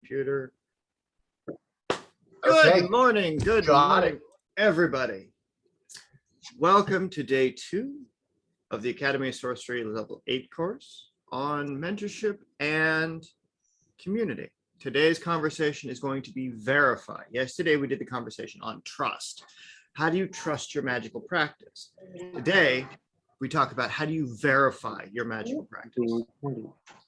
computer. Okay. Good morning, everybody. Welcome to day 2 of the Academy of Sorcery Level 8 course on mentorship and community. Today's conversation is going to be verify. Yesterday we did the conversation on trust. How do you trust your magical practice? Today we talk about how do you verify your magical practice.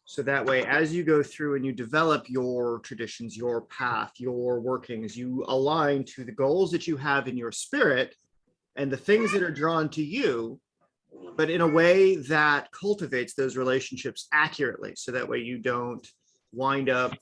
So that way, as you go through and you develop your traditions, your path, your workings, you align to the goals that you have in your spirit and the things that are drawn to you, but in a way that cultivates those relationships accurately. So that way you don't wind up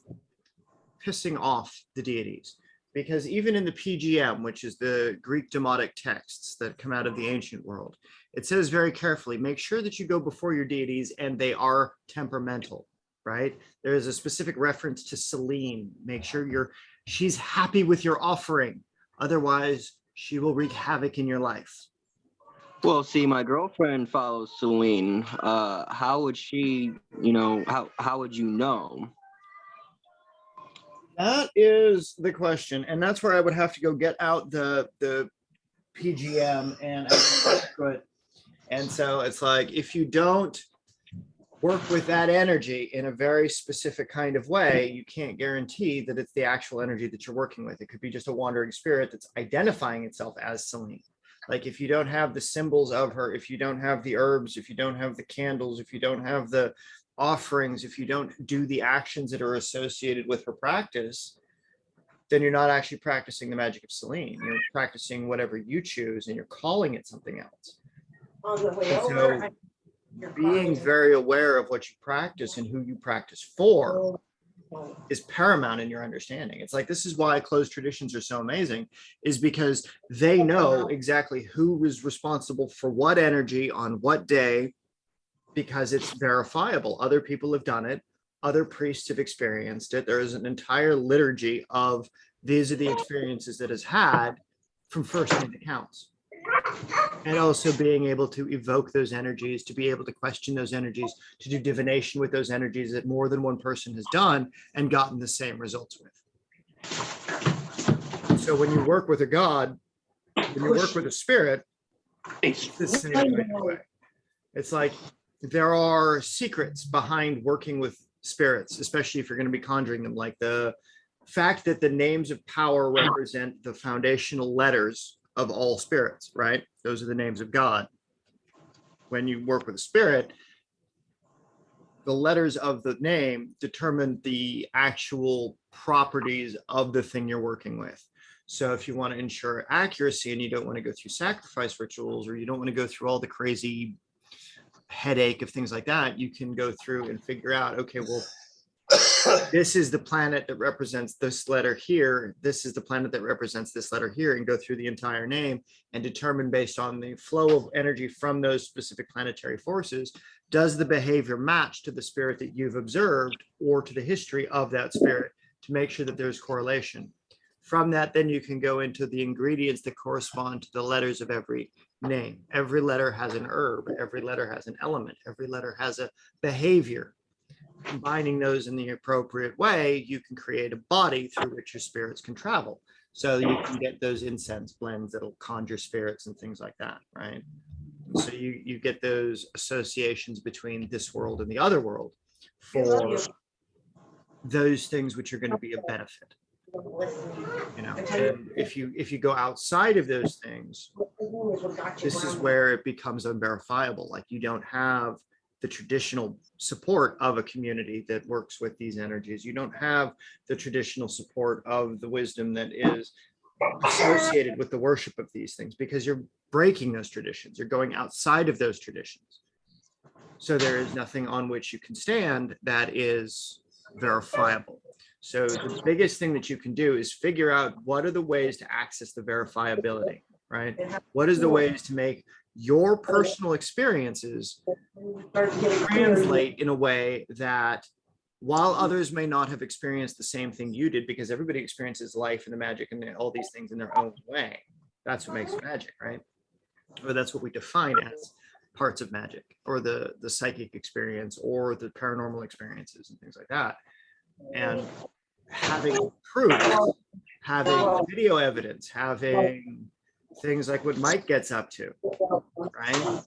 pissing off the deities. Because even in the PGM, which is the Greek demotic texts that come out of the ancient world, it says very carefully, make sure that you go before your deities and they are temperamental, right? There is a specific reference to Selene. Make sure she's happy with your offering. Otherwise, she will wreak havoc in your life. Well, see, my girlfriend follows Selene. How would she, how would you know? That is the question, and that's where I would have to go get out the PGM and so it's like, if you don't work with that energy in a very specific kind of way, you can't guarantee that it's the actual energy that you're working with. It could be just a wandering spirit that's identifying itself as Selene. Like, if you don't have the symbols of her, if you don't have the herbs, if you don't have the candles, if you don't have the offerings, if you don't do the actions that are associated with her practice, then you're not actually practicing the magic of Selene. You're practicing whatever you choose and you're calling it something else. So being very aware of what you practice and who you practice for is paramount in your understanding. It's like, this is why closed traditions are so amazing, is because they know exactly who is responsible for what energy on what day, because it's verifiable. Other people have done it. Other priests have experienced it. There is an entire liturgy of these are the experiences that has had from first-hand accounts. And also being able to evoke those energies, to be able to question those energies, to do divination with those energies that more than one person has done and gotten the same results with. So when you work with a god, when you work with a spirit, it's the same kind of way. It's like, there are secrets behind working with spirits, especially if you're going to be conjuring them, like the fact that the names of power represent the foundational letters of all spirits, right? Those are the names of God. When you work with a spirit, the letters of the name determine the actual properties of the thing you're working with. So if you want to ensure accuracy and you don't want to go through sacrifice rituals, or you don't want to go through all the crazy headache of things like that, you can go through and figure out, okay, well, this is the planet that represents this letter here, this is the planet that represents this letter here, and go through the entire name and determine, based on the flow of energy from those specific planetary forces, does the behavior match to the spirit that you've observed or to the history of that spirit, to make sure that there's correlation. From that, then you can go into the ingredients that correspond to the letters of every name. Every letter has an herb, every letter has an element, every letter has a behavior. Combining those in the appropriate way, you can create a body through which your spirits can travel. So you can get those incense blends that'll conjure spirits and things like that, right? So you get those associations between this world and the other world for those things which are going to be a benefit. And if you go outside of those things, this is where it becomes unverifiable. Like, you don't have the traditional support of a community that works with these energies. You don't have the traditional support of the wisdom that is associated with the worship of these things, because you're breaking those traditions. You're going outside of those traditions. So there is nothing on which you can stand that is verifiable. So the biggest thing that you can do is figure out, what are the ways to access the verifiability, right? What is the ways to make your personal experiences translate in a way that, while others may not have experienced the same thing you did, because everybody experiences life and the magic and all these things in their own way. That's what makes magic, right? Or that's what we define as parts of magic, or the psychic experience, or the paranormal experiences and things like that. And having proof, having video evidence, having things like what Mike gets up to, right?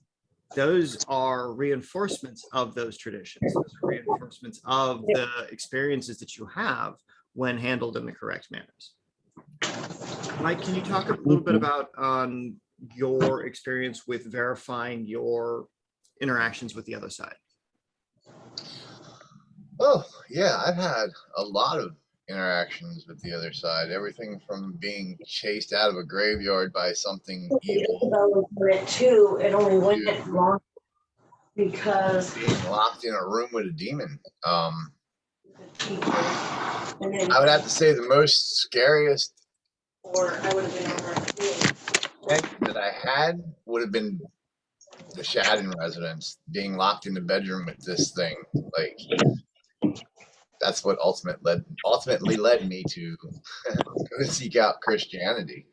Those are reinforcements of those traditions. Those are reinforcements of the experiences that you have when handled in the correct manners. Mike, can you talk a little bit about your experience with verifying your interactions with the other side? Oh, yeah, I've had a lot of interactions with the other side. Everything from being chased out of a graveyard by something evil. It only went long because being locked in a room with a demon. I and would have to say the most scariest or I would have been over thing that I had would have been the Shadden residence, being locked in the bedroom with this thing. Like, that's what ultimately led me to seek out Christianity.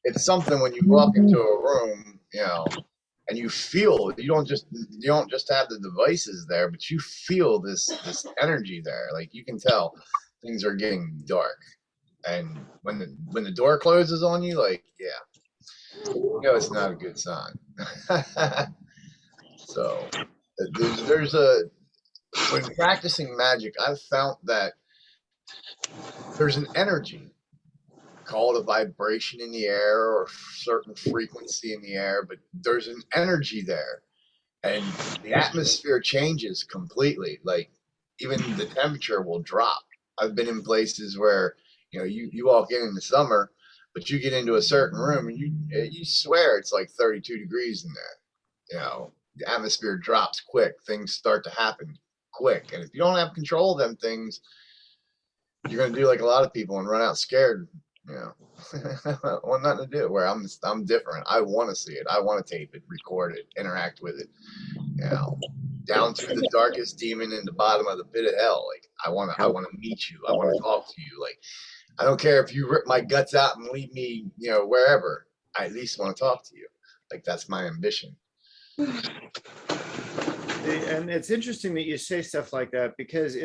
It's something when you walk into a room, you know, and you feel, you don't just have the devices there, but you feel this energy there. Like, you can tell things are getting dark, and when the door closes on you, like, yeah, you know, it's not a good sign. So when practicing magic, I've found that there's an energy, call it a vibration in the air or certain frequency in the air, but there's an energy there, and the atmosphere changes completely. Like, even the temperature will drop. I've been in places where, you know, you walk in the summer, but you get into a certain room and you swear it's like 32 degrees in there. You know, the atmosphere drops quick. Things start to happen quick, and if you don't have control of them things, you're gonna do like a lot of people and run out scared. You know, I want nothing to do. Where I'm different. I want to see it. I want to tape it, record it, interact with it. You know, down to the darkest demon in the bottom of the pit of hell. Like, I want to meet you. I want to talk to you. Like, I don't care if you rip my guts out and leave me, you know, wherever. I at least want to talk to you. Like, that's my ambition. And it's interesting that you say stuff like that, because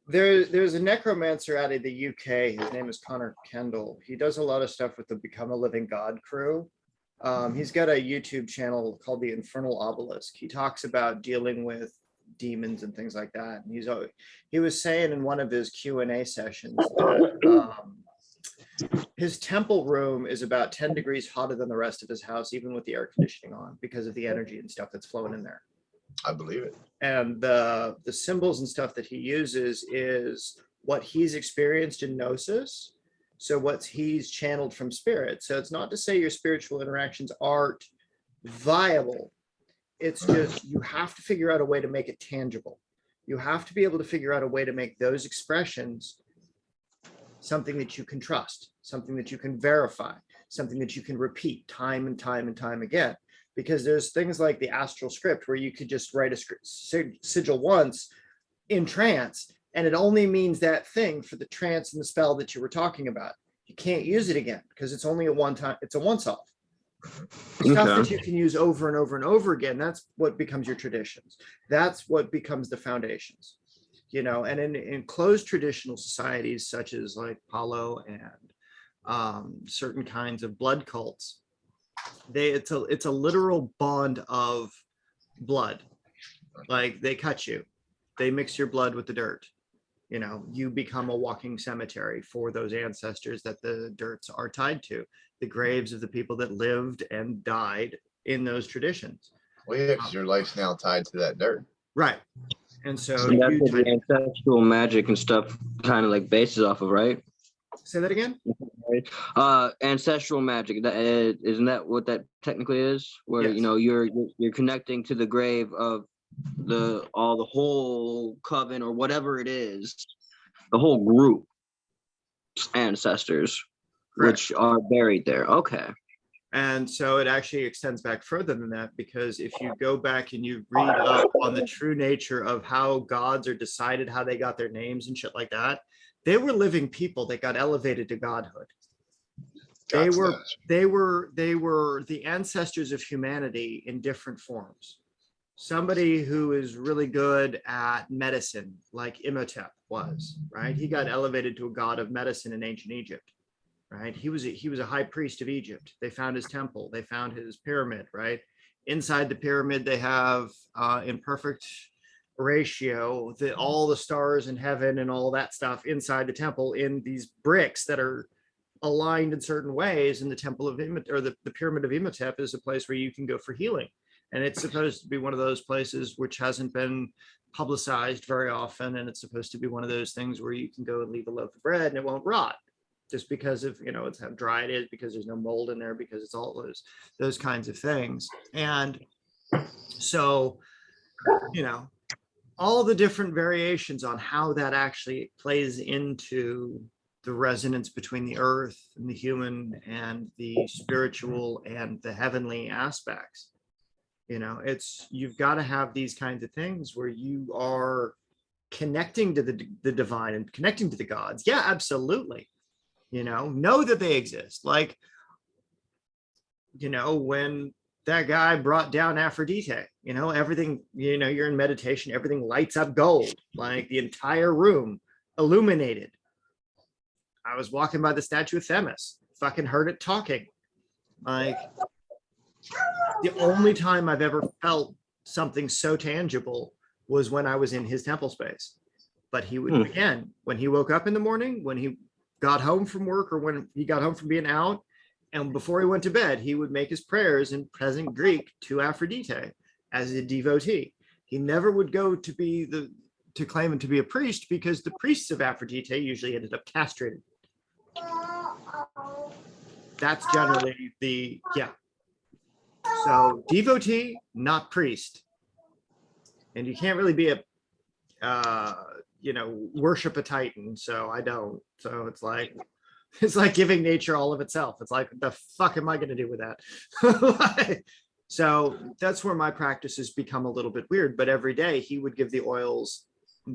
there's a necromancer out of the UK. His name is Connor Kendall. He does a lot of stuff with the Become a Living God crew. He's got a YouTube channel called the Infernal Obelisk. He talks about dealing with demons and things like that. And he was saying in one of his Q&A sessions that his temple room is about 10 degrees hotter than the rest of his house, even with the air conditioning on, because of the energy and stuff that's flowing in there. I believe it. And the symbols and stuff that he uses is what he's experienced in Gnosis. So what he's channeled from spirit. So it's not to say your spiritual interactions aren't viable. It's just, you have to figure out a way to make it tangible. You have to be able to figure out a way to make those expressions something that you can trust, something that you can verify, something that you can repeat time and time and time again. Because there's things like the astral script where you could just write a sigil once in trance, and it only means that thing for the trance and the spell that you were talking about. You can't use it again because it's only a one-time, it's a once-off. Stuff that you can use over and over and over again, that's what becomes your traditions. That's what becomes the foundations. You know, and in closed traditional societies such as like Palo and certain kinds of blood cults, it's a literal bond of blood. Like, they cut you, they mix your blood with the dirt. You know, you become a walking cemetery for those ancestors that the dirts are tied to, the graves of the people that lived and died in those traditions. Well, yeah, because your life's now tied to that dirt. Right. And so that's what the ancestral magic and stuff kind of like bases off of, right? Say that again. Ancestral magic. Isn't that what that technically is? Where yes. You know, you're connecting to the grave of the whole coven or whatever it is, the whole group ancestors. Correct. Which are buried there. Okay. And so it actually extends back further than that, because if you go back and you read up on the true nature of how gods are decided, how they got their names and shit like that, they were living people that got elevated to godhood. They were the ancestors of humanity in different forms. somebody who is really good at medicine, like Imhotep was, right? He got elevated to a god of medicine in ancient Egypt, right? He was a high priest of Egypt. They found his temple. They found his pyramid, right? Inside the pyramid, they have in perfect ratio all the stars in heaven and all that stuff inside the temple in these bricks that are aligned in certain ways. And the temple of Imhotep, or the pyramid of Imhotep, is a place where you can go for healing. And it's supposed to be one of those places which hasn't been publicized very often. And it's supposed to be one of those things where you can go and leave a loaf of bread and it won't rot, just because of, it's how dry it is, because there's no mold in there, because it's all those kinds of things. And so, all the different variations on how that actually plays into the resonance between the earth and the human and the spiritual and the heavenly aspects. You've got to have these kinds of things where you are connecting to the divine and connecting to the gods. Yeah, absolutely. Know that they exist. Like, when that guy brought down Aphrodite, everything, you're in meditation, everything lights up gold, like the entire room illuminated. I was walking by the statue of Themis, fucking heard it talking. Like, the only time I've ever felt something so tangible was when I was in his temple space. But he would, again, when he woke up in the morning, when he got home from work, or when he got home from being out, and before he went to bed, he would make his prayers in present Greek to Aphrodite as a devotee. He never would go to claim to be a priest, because the priests of Aphrodite usually ended up castrated. That's generally so devotee, not priest. And you can't really be worship a Titan. So I don't. So it's like giving nature all of itself. It's like, the fuck am I going to do with that? So that's where my practices become a little bit weird. But every day he would give the oils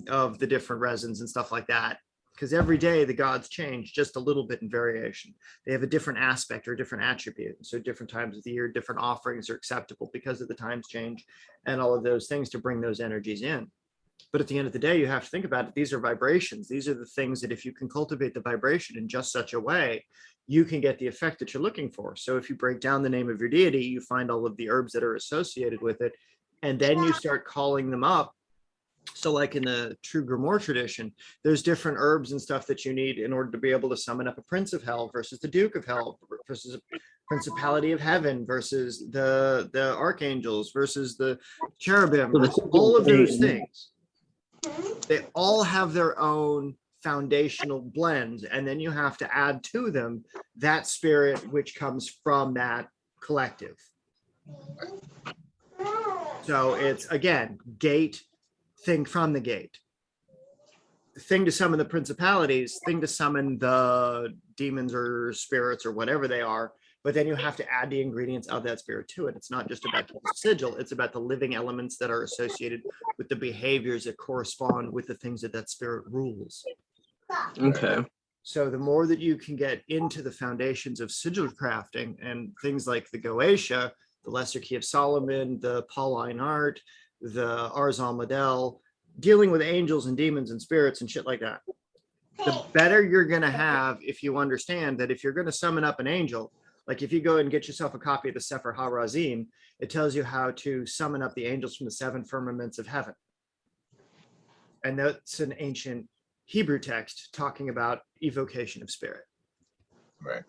of the different resins and stuff like that, because every day the gods change just a little bit in variation. They have a different aspect or a different attribute. So different times of the year, different offerings are acceptable because of the times change and all of those things to bring those energies in. But at the end of the day, you have to think about it. These are vibrations. These are the things that if you can cultivate the vibration in just such a way, you can get the effect that you're looking for. So if you break down the name of your deity, you find all of the herbs that are associated with it, and then you start calling them up. So like in the true Grimoire tradition, there's different herbs and stuff that you need in order to be able to summon up a Prince of Hell versus the Duke of Hell versus a Principality of Heaven versus the Archangels versus the Cherubim, all of those things. They all have their own foundational blends, and then you have to add to them that spirit which comes from that collective. So it's, again, gate, thing from the gate, thing to summon the principalities, thing to summon the demons or spirits or whatever they are. But then you have to add the ingredients of that spirit to it. It's not just about the sigil, it's about the living elements that are associated with the behaviors that correspond with the things that spirit rules. Okay. So the more that you can get into the foundations of sigil crafting and things like the Goetia, the Lesser Key of Solomon, the Pauline art, the Arzal Model, dealing with angels and demons and spirits and shit like that, the better you're going to have if you understand that if you're going to summon up an angel, like if you go and get yourself a copy of the Sefer HaRazim, it tells you how to summon up the angels from the seven firmaments of heaven. And that's an ancient Hebrew text talking about evocation of spirit. Right.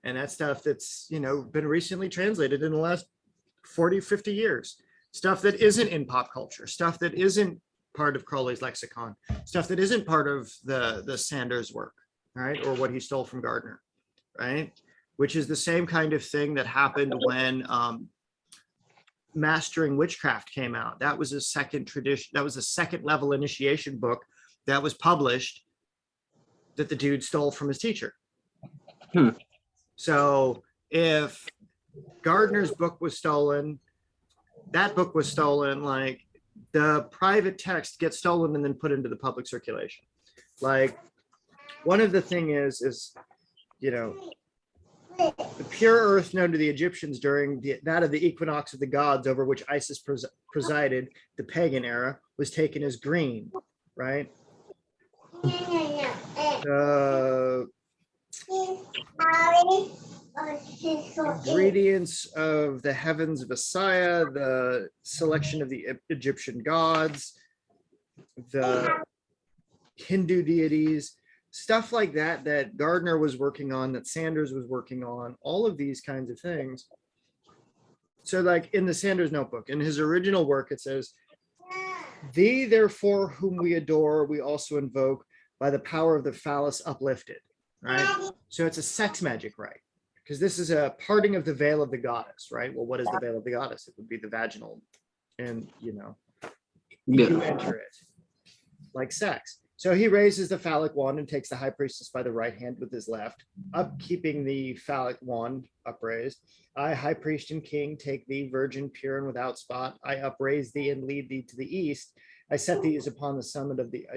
And that stuff that's, been recently translated in the last 40, 50 years. Stuff that isn't in pop culture, stuff that isn't part of Crowley's lexicon, stuff that isn't part of the Sanders work, right? Or what he stole from Gardner, right? Which is the same kind of thing that happened when Mastering Witchcraft came out. That was a second tradition. That was a second level initiation book that was published that the dude stole from his teacher. So if Gardner's book was stolen, that book was stolen, like the private text gets stolen and then put into the public circulation. Like one of the thing is, The pure earth known to the Egyptians during that of the equinox of the gods over which Isis presided, the pagan era, was taken as green, right? Ingredients of the heavens of Messiah, the selection of the Egyptian gods, the Hindu deities, stuff like that, that Gardner was working on, that Sanders was working on, all of these kinds of things. So like in the Sanders notebook, in his original work, it says, "Thee, therefore, whom we adore, we also invoke by the power of the phallus uplifted," right? So it's a sex magic rite, because this is a parting of the veil of the goddess, right? Well, what is the veil of the goddess? It would be the vaginal, and you enter it like sex. So he raises the phallic wand and takes the high priestess by the right hand with his left, up keeping the phallic wand upraised. "I, high priest and king, take thee, virgin, pure and without spot. I upraise thee and lead thee to the east. I set thee upon the summit of the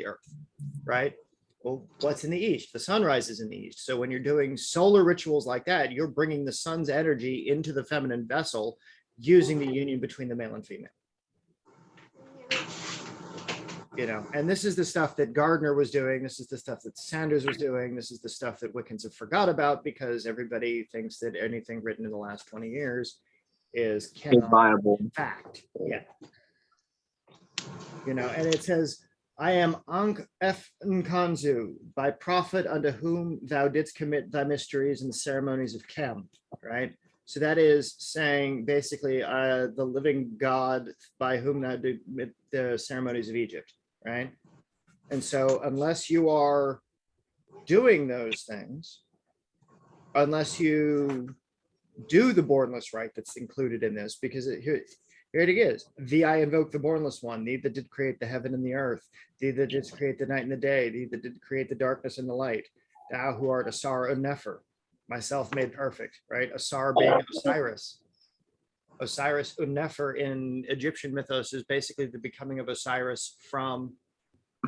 earth." Right? Well, what's in the east? The sun rises in the east. So when you're doing solar rituals like that, you're bringing the sun's energy into the feminine vessel using the union between the male and female. And this is the stuff that Gardner was doing. This is the stuff that Sanders was doing. This is the stuff that Wiccans have forgot about, because everybody thinks that anything written in the last 20 years is viable. Fact. Yeah. And it says, "I am Ankh F. Nkanzu, by prophet unto whom thou didst commit thy mysteries and the ceremonies of Kem," right? So that is saying basically the living God by whom thou did commit the ceremonies of Egypt, right? And so unless you are doing those things, unless you do the bornless rite that's included in this, because here it is. "Thee I invoke the bornless one, thee that did create the heaven and the earth, thee that did create the night and the day, thee that did create the darkness and the light, thou who art Asar Nefer, myself made perfect," right? Asar being Osiris. Osiris Nefer in Egyptian mythos is basically the becoming of Osiris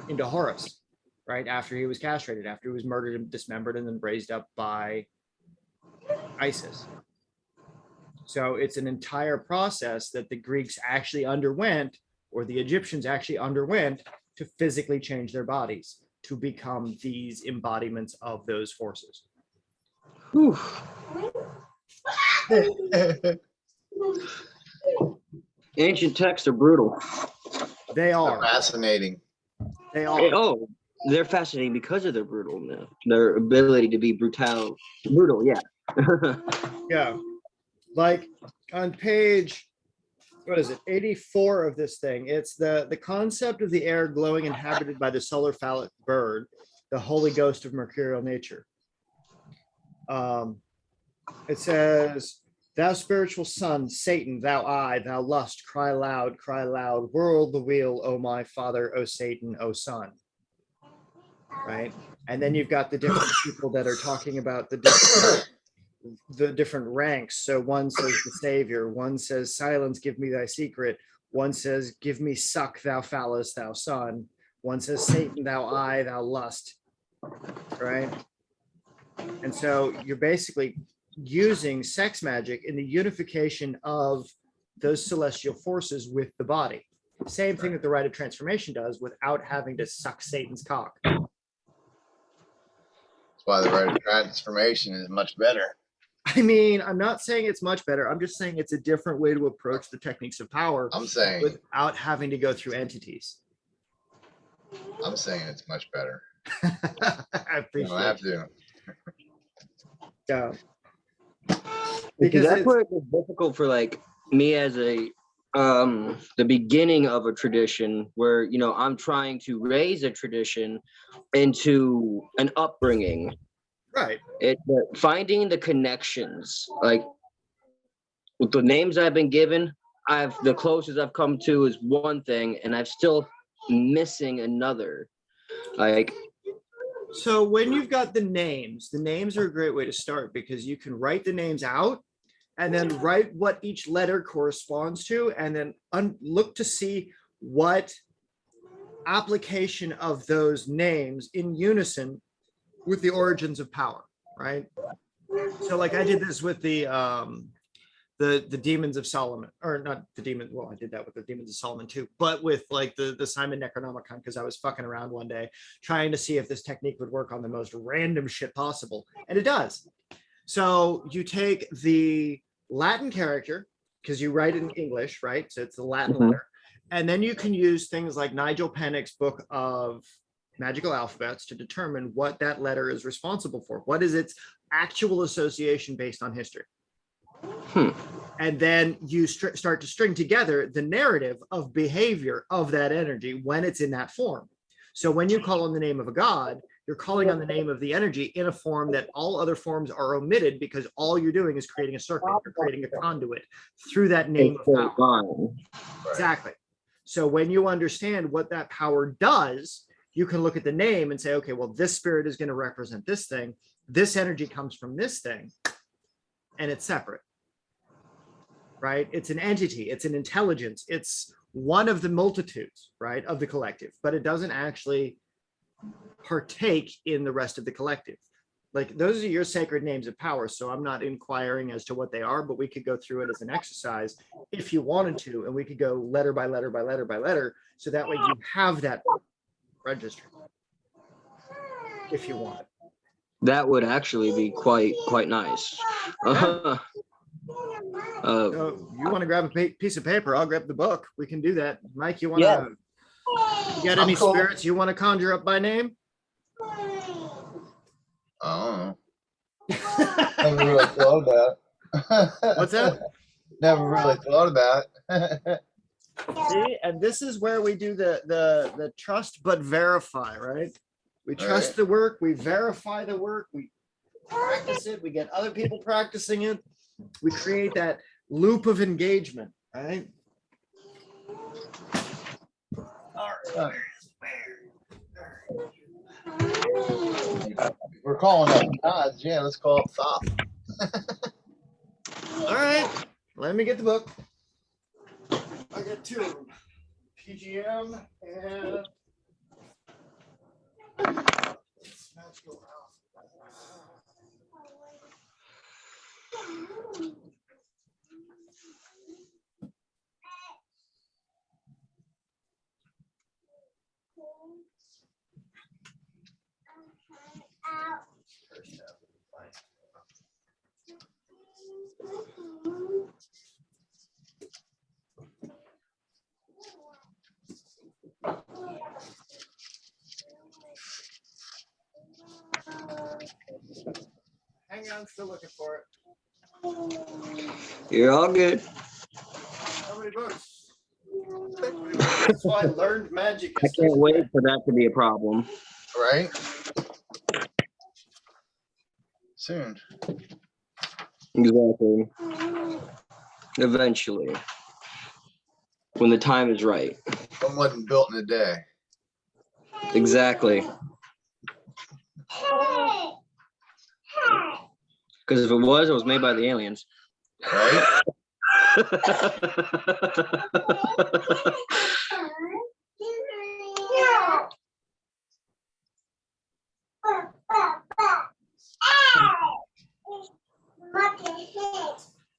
into Horus, right? After he was castrated, after he was murdered and dismembered and then raised up by Isis. So it's an entire process that the Greeks actually underwent, or the Egyptians actually underwent, to physically change their bodies to become these embodiments of those forces. Whew. Ancient texts are brutal. They are. Fascinating. They are. Oh, they're fascinating because of their brutalness, their ability to be brutal. Yeah. Yeah. Like on page, 84 of this thing, it's the concept of the air glowing inhabited by the solar phallic bird, the holy ghost of mercurial nature. It says, "Thou spiritual son, Satan, thou eye, thou lust, cry loud, whirl the wheel, O my father, O Satan, O son." Right? And then you've got the different people that are talking about the different ranks. So one says the savior, one says silence, give me thy secret, one says give me suck, thou phallus, thou son, one says Satan, thou eye, thou lust, right? And so you're basically using sex magic in the unification of those celestial forces with the body. Same thing that the rite of transformation does without having to suck Satan's cock. That's why the rite of transformation is much better. I mean, I'm not saying it's much better. I'm just saying it's a different way to approach the techniques of power I'm saying without having to go through entities. it's much better. I You appreciate don't have it. to. Yeah. Because that's where it's difficult for like me as a the beginning of a tradition where I'm trying to raise a tradition into an upbringing. Right. Finding the connections, like with the names I've been given, the closest I've come to is one thing, and I'm still missing another. Like, so when you've got the names are a great way to start, because you can write the names out and then write what each letter corresponds to, and then look to see what application of those names in unison with the origins of power, right? So like I did this with the demons of Solomon, or not the demon. Well, I did that with the demons of Solomon too, but with like the Simon Necronomicon, because I was fucking around one day trying to see if this technique would work on the most random shit possible, and it does. So you take the Latin character, because you write it in English, right? So it's the Latin letter, and then you can use things like Nigel Pennick's book of magical alphabets to determine what that letter is responsible for. What is its actual association based on history? And then you start to string together the narrative of behavior of that energy when it's in that form. So when you call on the name of a god, you're calling on the name of the energy in a form that all other forms are omitted, because all you're doing is creating a circuit, you're creating a conduit through that name of power. Exactly. So when you understand what that power does, you can look at the name and say, okay, well, this spirit is going to represent this thing. This energy comes from this thing, and it's separate, right? It's an entity, it's an intelligence, it's one of the multitudes, right, of the collective, but it doesn't actually partake in the rest of the collective. Like, those are your sacred names of power. So I'm not inquiring as to what they are, but we could go through it as an exercise if you wanted to, and we could go letter by letter by letter by letter. So that way you have that register if you want it. That would actually be quite nice. So you want to grab a piece of paper, I'll grab the book. We can do that. Mike, you want to, you got any spirits you want to conjure up by name? Oh. Never really thought about it. What's that? Never really thought about it. See, and this is where we do the trust but verify, right? We trust the work, we verify the work, we practice it, we get other people practicing it, we create that loop of engagement, right? All right. We're calling up gods. Yeah, let's call up Thoth. All right, let me get the book. I got two of them, PGM and Magical Alphabet. Hang on, still looking for it. You're all good. How many books? That's why I learned magic. I can't wait for that to be a problem. Right? Soon. Exactly. Eventually. When the time is right. One wasn't built in a day. Exactly. Because if it was made by the aliens. Right?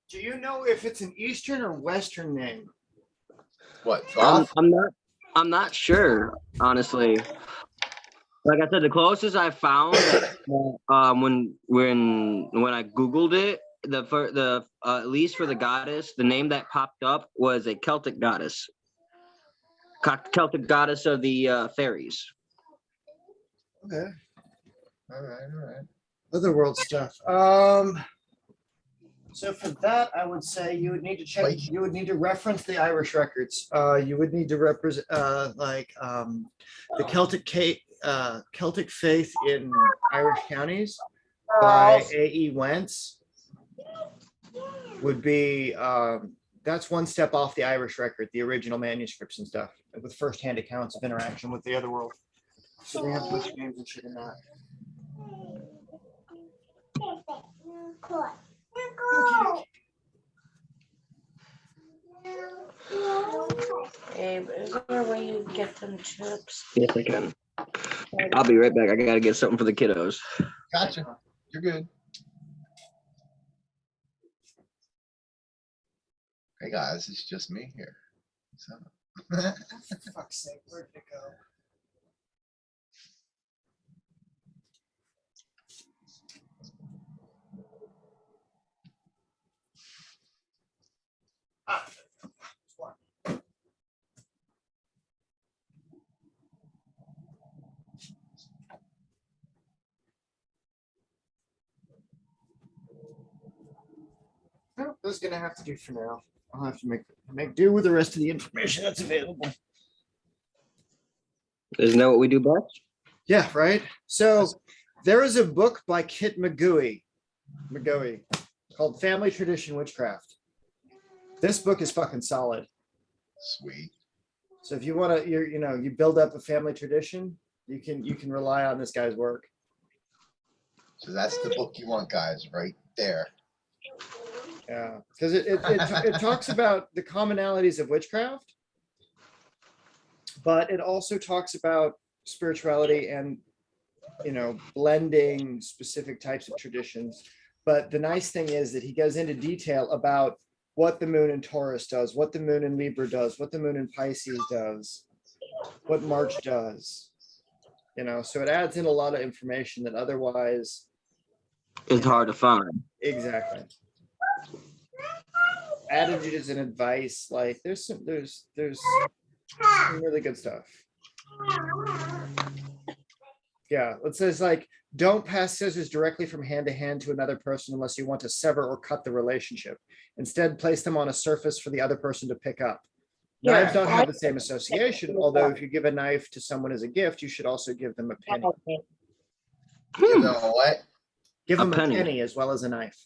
Do you know if it's an Eastern or Western name? What, Thoth? I'm not sure, honestly. Like I said, the closest I found when I Googled it, at least for the goddess, the name that popped up was a Celtic goddess. Celtic goddess of the fairies. Okay. All right. Otherworld stuff. So for that, I would say you would need to check. You would need to reference the Irish records. You would need to represent the Celtic Faith in Irish Counties by A.E. Wentz would be. That's one step off the Irish record, the original manuscripts and stuff, with firsthand accounts of interaction with the other world. So they have witch names and shit in that. Abe, is there a way you get them chips? Yes, I can. I'll be right back. I gotta get something for the kiddos. Gotcha. You're good. Hey guys, it's just me here. So. For fuck's sake, where did it go? Ah, there's one. Well, this is gonna have to do for now. I'll have to make do with the rest of the information that's available. Isn't that what we do best? Yeah, right. So there is a book by Kit McGooey called Family Tradition Witchcraft. This book is fucking solid. Sweet. So if you want to, you build up a family tradition, you can rely on this guy's work. So that's the book you want, guys, right there. Yeah, because it talks about the commonalities of witchcraft, but it also talks about spirituality and blending specific types of traditions. But the nice thing is that he goes into detail about what the moon in Taurus does, what the moon in Libra does, what the moon in Pisces does, what March does. So it adds in a lot of information that otherwise It's hard to find. exactly. Attitudes and advice, like there's some really good stuff. Yeah, it says like, don't pass scissors directly from hand to hand to another person unless you want to sever or cut the relationship. Instead, place them on a surface for the other person to pick up. Knives don't have the same association, although if you give a knife to someone as a gift, you should also give them a penny. You know what? Give them a penny. penny as well as a knife.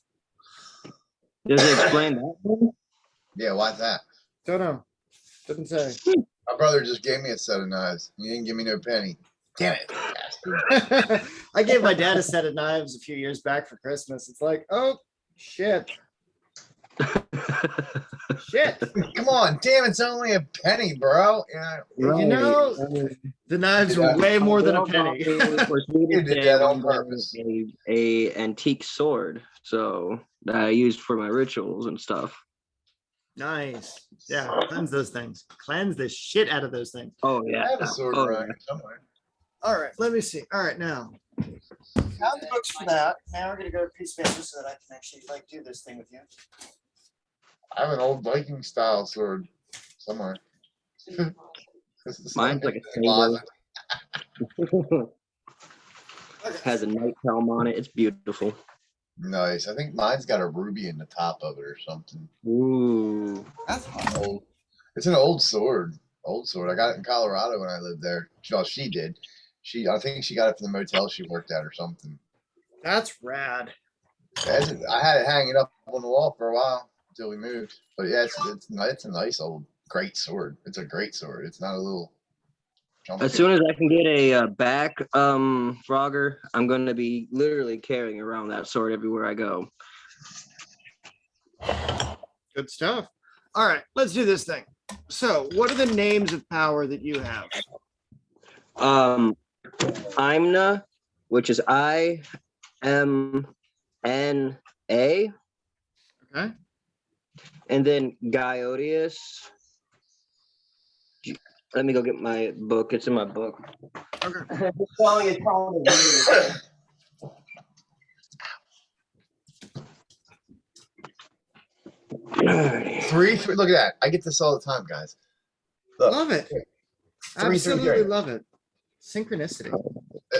Does it explain that? Yeah, why's that? Don't know. Doesn't say. My brother just gave me a set of knives. He didn't give me no penny. Damn it. I gave my dad a set of knives a few years back for Christmas. It's like, oh, shit. Shit. Come on, damn, it's only a penny, bro. Yeah. The knives were way more than a penny. You did that on purpose. A antique sword, so that I used for my rituals and stuff. Nice. Yeah, cleanse those things. Cleanse the shit out of those things. Oh yeah. I have a sword around here somewhere. All right, let me see. All right, now. Found the books for that. Now we're gonna go to piece of paper so that I can actually do this thing with you. I have an old Viking style sword somewhere. Mine's like a saber. Has a night helm on it. It's beautiful. Nice. I think mine's got a ruby in the top of it or something. Ooh. That's hot. It's an old sword. Old sword. I got it in Colorado when I lived there. Well, she did. I think she got it from the motel she worked at or something. That's rad. I had it hanging up on the wall for a while until we moved. But yeah, it's a nice old great sword. It's a great sword. It's not a little. As soon as I can get a back Frogger, I'm going to be literally carrying around that sword everywhere I go. Good stuff. All right, let's do this thing. So, what are the names of power that you have? Imna, which is IMNA. Okay. And then Gaiodius. Let me go get my book. It's in my book. Okay. Three. Look at that. I get this all the time, guys. Look, Love it. Absolutely love it. Synchronicity.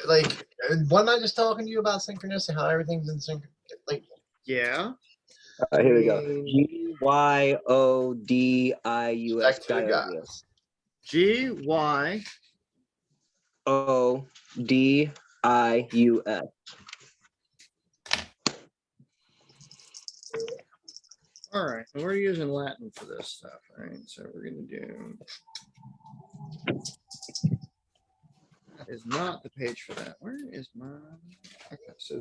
Like, wasn't I just talking to you about synchronicity? How everything's in sync? Like, Yeah. Here we go. GYODIUS. back to the guys. GYODIUS. All right, and we're using Latin for this stuff, right? So we're going to do. That is not the page for that. Where is my? Okay, so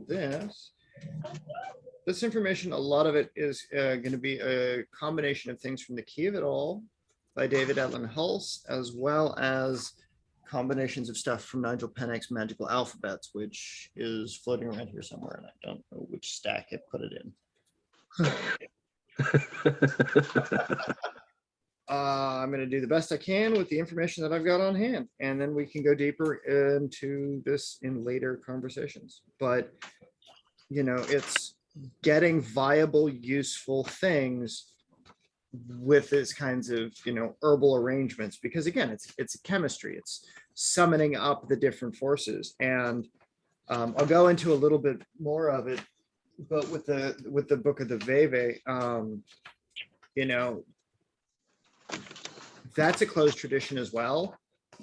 this information, a lot of it is going to be a combination of things from The Key of It All by David Edlin Hulse, as well as combinations of stuff from Nigel Pennick's Magical Alphabets, which is floating around here somewhere, and I don't know which stack it put it in. I'm going to do the best I can with the information that I've got on hand, and then we can go deeper into this in later conversations. But, you know, it's getting viable, useful things with these kinds of, you know, herbal arrangements, because again, it's chemistry. It's summoning up the different forces. And I'll go into a little bit more of it, but with the book of the Veve, you know, that's a closed tradition as well.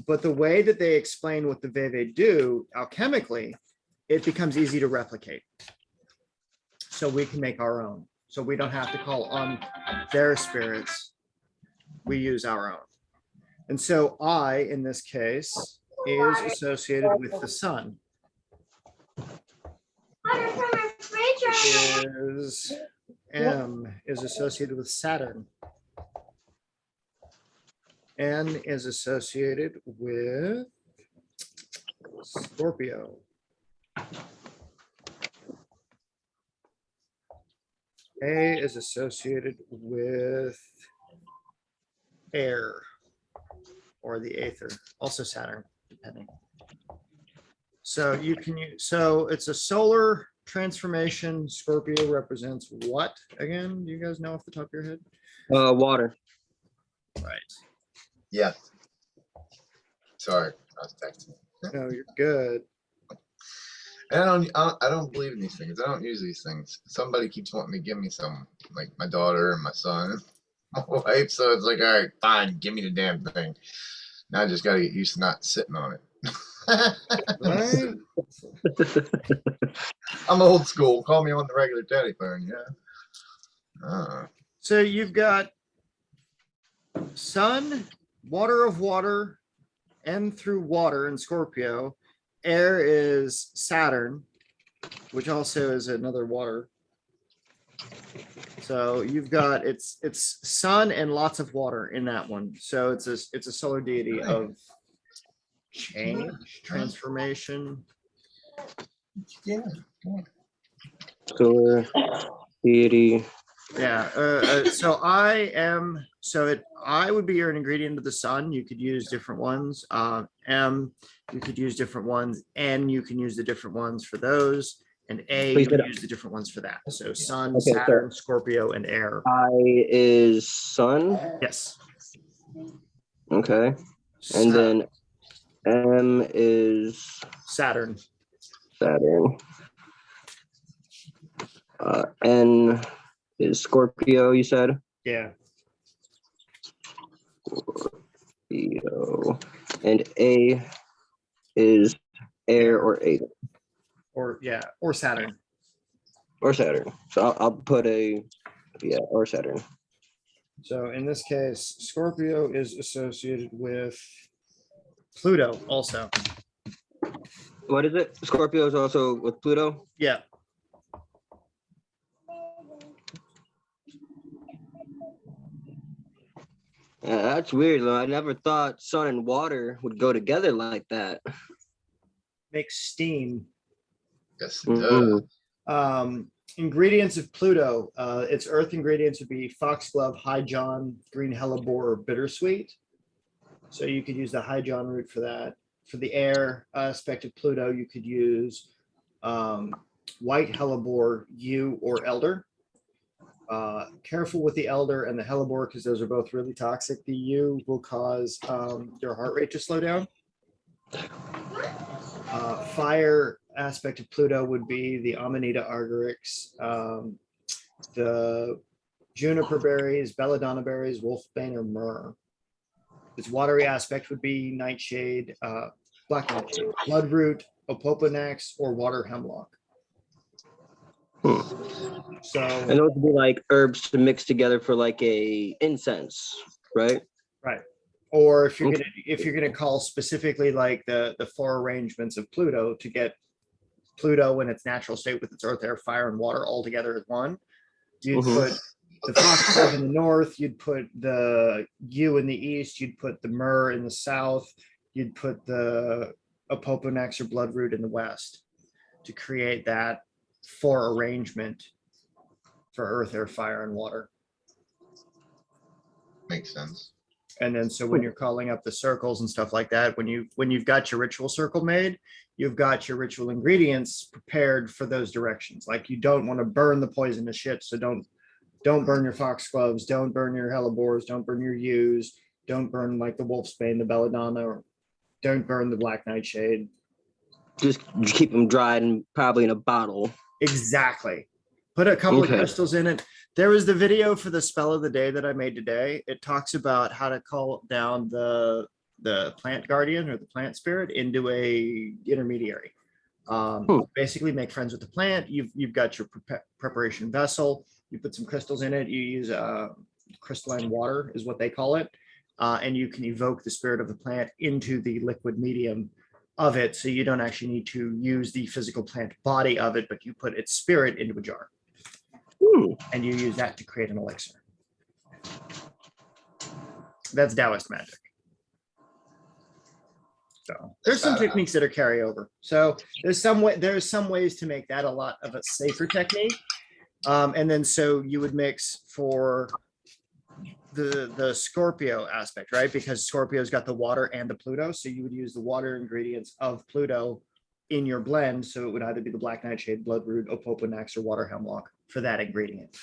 But the way that they explain what the Veve do alchemically, it becomes easy to replicate. So we can make our own. So we don't have to call on their spirits. We use our own. And so I, in this case, is associated with the sun. Is M is associated with Saturn. N is associated with Scorpio. A is associated with air or the aether, also Saturn, depending. So you can use, so it's a solar transformation. Scorpio represents what again? Do you guys know off the top of your head? Water. Right. Yes. Sorry, I was texting. No, you're good. And I don't believe in these things. I don't use these things. Somebody keeps wanting to give me some, like my daughter and my son, my wife. So it's like, all right, fine, give me the damn thing. Now I just got to get used to not sitting on it. Right? I'm old school. Call me on the regular telephone. Yeah. So you've got sun, water of water, and through water in Scorpio. Air is Saturn, which also is another water. So you've got it's sun and lots of water in that one. So it's a solar deity of change, transformation. Yeah. Solar deity. Yeah. So I would be your ingredient of the sun. You could use different ones. M, you could use different ones. N, you can use the different ones for those. And A, you can use the different ones for that. So sun, Okay, Saturn, Scorpio, and air. I is sun. Yes. Okay. And then M is Saturn. Saturn. N is Scorpio, you said? Yeah. Scorpio. And A is air or aether. Or Saturn. Or Saturn. So I'll put or Saturn. So in this case, Scorpio is associated with Pluto also. What is it? Scorpio is also with Pluto? Yeah. That's weird, though. I never thought sun and water would go together like that. Makes steam. Yes, it does. Ingredients of Pluto. Its earth ingredients would be foxglove, high john, green hellebore, or bittersweet. So you could use the high john root for that. For the air aspect of Pluto, you could use white hellebore, yew, or elder. Careful with the elder and the hellebore because those are both really toxic. The yew will cause your heart rate to slow down. Fire aspect of Pluto would be the Amanita argyrics, the juniper berries, belladonna berries, wolfbane, or myrrh. Its watery aspect would be nightshade, black nightshade, bloodroot, opoponax, or water hemlock. So, and those would be like herbs to mix together for like a incense, right? right. Or if you're gonna call specifically like the four arrangements of Pluto to get Pluto in its natural state with its earth, air, fire, and water all together as one, you'd put the foxglove in the north, you'd put the yew in the east, you'd put the myrrh in the south, you'd put the opoponax or bloodroot in the west to create that four arrangement for earth, air, fire, and water. Makes sense. And then so when you're calling up the circles and stuff like that, when you've got your ritual circle made, you've got your ritual ingredients prepared for those directions. Like you don't want to burn the poisonous shit, so don't burn your foxgloves, don't burn your hellebores, don't burn your yews, don't burn like the wolfsbane, the belladonna, or don't burn the black nightshade. Just keep them dried and probably in a bottle. Exactly. Put a couple of crystals in it. There was the video for the spell of the day that I made today. It talks about how to call down the plant guardian or the plant spirit into a intermediary. Basically make friends with the plant. You've got your preparation vessel. You put some crystals in it. You use crystalline water is what they call it. And you can evoke the spirit of the plant into the liquid medium of it. So you don't actually need to use the physical plant body of it, but you put its spirit into a jar. And you use that to create an elixir. That's Taoist magic. So there's some techniques that are carryover. So there's some ways to make that a lot of a safer technique. And then so you would mix for the Scorpio aspect, right? Because Scorpio's got the water and the Pluto. So you would use the water ingredients of Pluto in your blend. So it would either be the black nightshade, bloodroot, opoponax, or water hemlock for that ingredient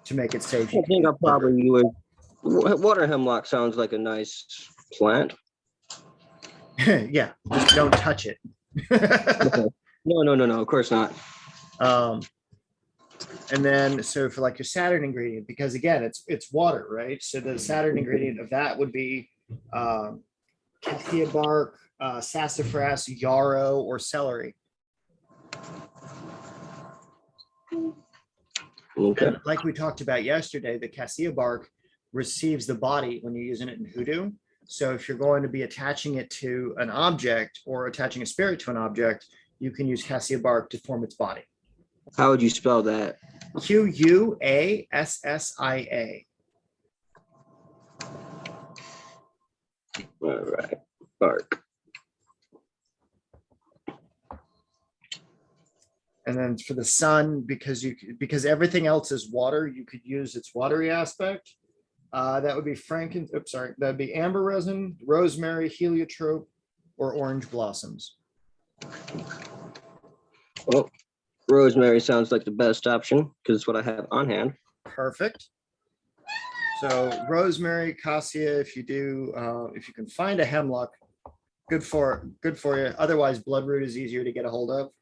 to make it safe. I think I probably would. Water hemlock sounds like a nice plant. Yeah, just don't touch it. No, of course not. And then so for like your Saturn ingredient, because again, it's water, right? So the Saturn ingredient of that would be cassia bark, sassafras, yarrow, or celery. Okay. And like we talked about yesterday, the cassia bark receives the body when you're using it in hoodoo. So if you're going to be attaching it to an object or attaching a spirit to an object, you can use cassia bark to form its body. How would you spell that? Quassia. All right, bark. And then for the sun, because everything else is water, you could use its watery aspect. That would be that'd be amber resin, rosemary, heliotrope, or orange blossoms. Well, rosemary sounds like the best option because it's what I have on hand. Perfect. So rosemary, cassia, if you can find a hemlock, good for you. Otherwise, bloodroot is easier to get a hold of.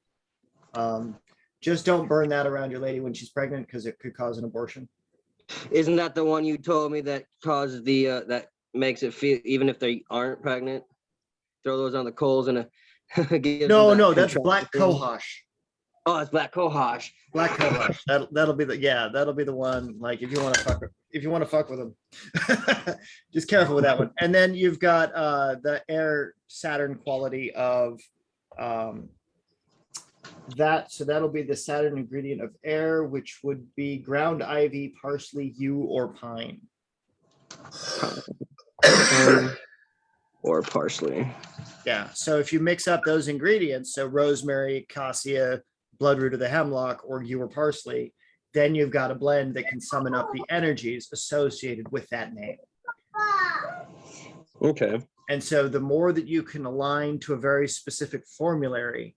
Just don't burn that around your lady when she's pregnant because it could cause an abortion. Isn't that the one you told me that causes that makes it feel even if they aren't pregnant? Throw those on the coals and No, that's black cohosh. Oh, it's black cohosh. Black cohosh. That'll be the one. Like if you want to fuck with them, just careful with that one. And then you've got the air Saturn quality of that. So that'll be the Saturn ingredient of air, which would be ground ivy, parsley, yew, or pine. Or parsley. Yeah. So if you mix up those ingredients, so rosemary, cassia, bloodroot of the hemlock, or yew or parsley, then you've got a blend that can summon up the energies associated with that name. Okay. And so the more that you can align to a very specific formulary,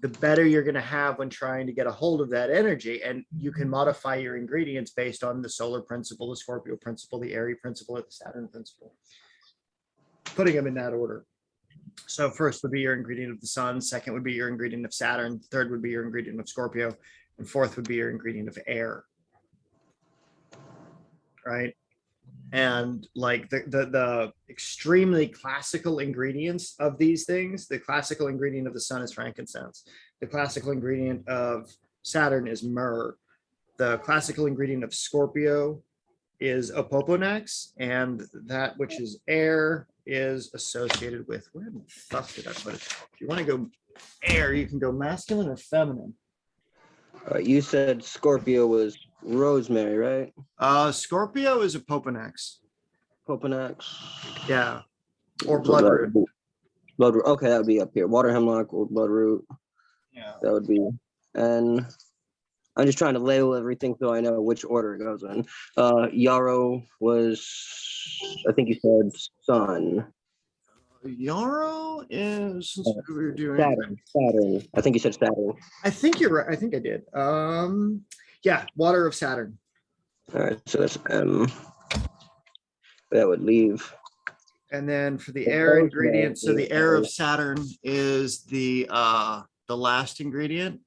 the better you're going to have when trying to get a hold of that energy. And you can modify your ingredients based on the solar principle, the Scorpio principle, the Aries principle, or the Saturn principle, putting them in that order. So first would be your ingredient of the sun, second would be your ingredient of Saturn, third would be your ingredient of Scorpio, and fourth would be your ingredient of air. Right? And like the extremely classical ingredients of these things, the classical ingredient of the sun is frankincense. The classical ingredient of Saturn is myrrh. The classical ingredient of Scorpio is opoponax, and that which is air is associated with, where the fuck did I put it? If you want to go air, you can go masculine or feminine. You said Scorpio was rosemary, right? Scorpio is opoponax. Opoponax. Yeah. Or bloodroot. Bloodroot. Okay, that would be up here. Water hemlock or bloodroot. Yeah. That would be. And I'm just trying to label everything so I know which order it goes in. Yarrow was, I think you said sun. Yarrow is since we were doing. Saturn. I think you said Saturn. I think you're right. I think I did. Yeah, water of Saturn. All right, so that's M. That would leave. And then for the The air first ingredient, so one the is air of ice. Saturn is the last ingredient,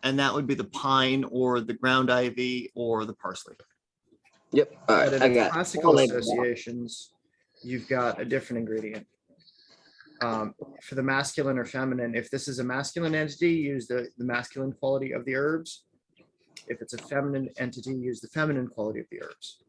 and that would be the pine or the ground ivy or the parsley. Yep. All right, But in I its got classical all labeled out. associations, you've got a different ingredient. For the masculine or feminine, if this is a masculine entity, use the masculine quality of the herbs. If it's a feminine entity, use the feminine quality of the herbs.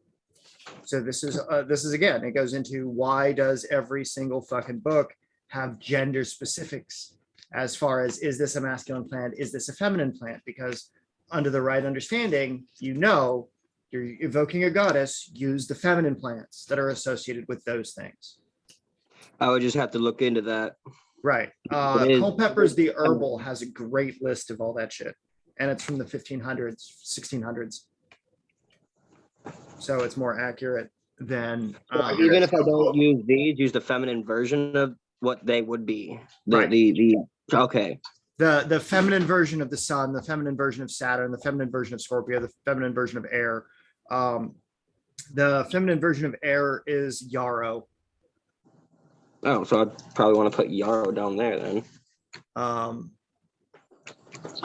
So this is again, it goes into why does every single fucking book have gender specifics as far as, is this a masculine plant? Is this a feminine plant? Because under the right understanding, you're evoking a goddess, use the feminine plants that are associated with those things. I would just have to look into that. Right. It is- Culpepper's The Herbal has a great list of all that shit. And it's from the 1500s, 1600s. So it's more accurate than. Even if I don't use these, use the feminine version of what they would be. Right. Okay. The feminine version of the sun, the feminine version of Saturn, the feminine version of Scorpio, the feminine version of air. The feminine version of air is yarrow. Oh, so I'd probably want to put yarrow down there then.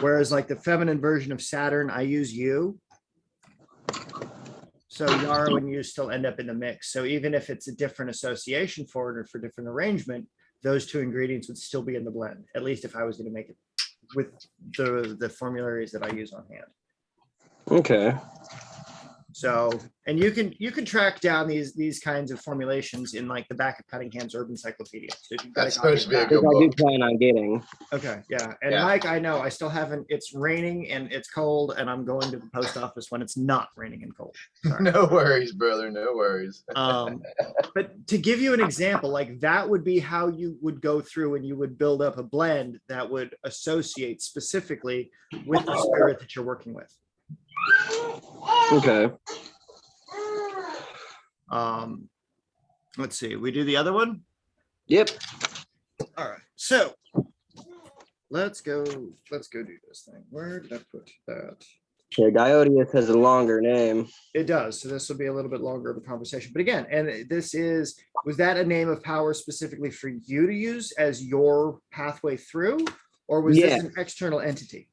Whereas like the feminine version of Saturn, I use you. So yarrow and you still end up in the mix. So even if it's a different association for it or for different arrangement, those two ingredients would still be in the blend, at least if I was going to make it with the formularies that I use on hand. Okay. So, and you can track down these kinds of formulations in like the back of Cunningham's Urban Encyclopedia. So if you've got That's supposed to be a copy good of that- I do book. plan on getting. Okay, yeah. And Yeah. Mike, I know I still haven't, it's raining and it's cold and I'm going to the post office when it's not raining and cold. Sorry. No worries, brother. No worries. But to give you an example, like that would be how you would go through and you would build up a blend that would associate specifically with the spirit that you're working with. Okay. Let's see, we do the other one. Yep. All right, so let's go do this thing. Where did I put that? Yeah, Diotius has a longer name. It does. So this will be a little bit longer of a conversation. But again, and was that a name of power specifically for you to use as your pathway through? Or was this an external entity?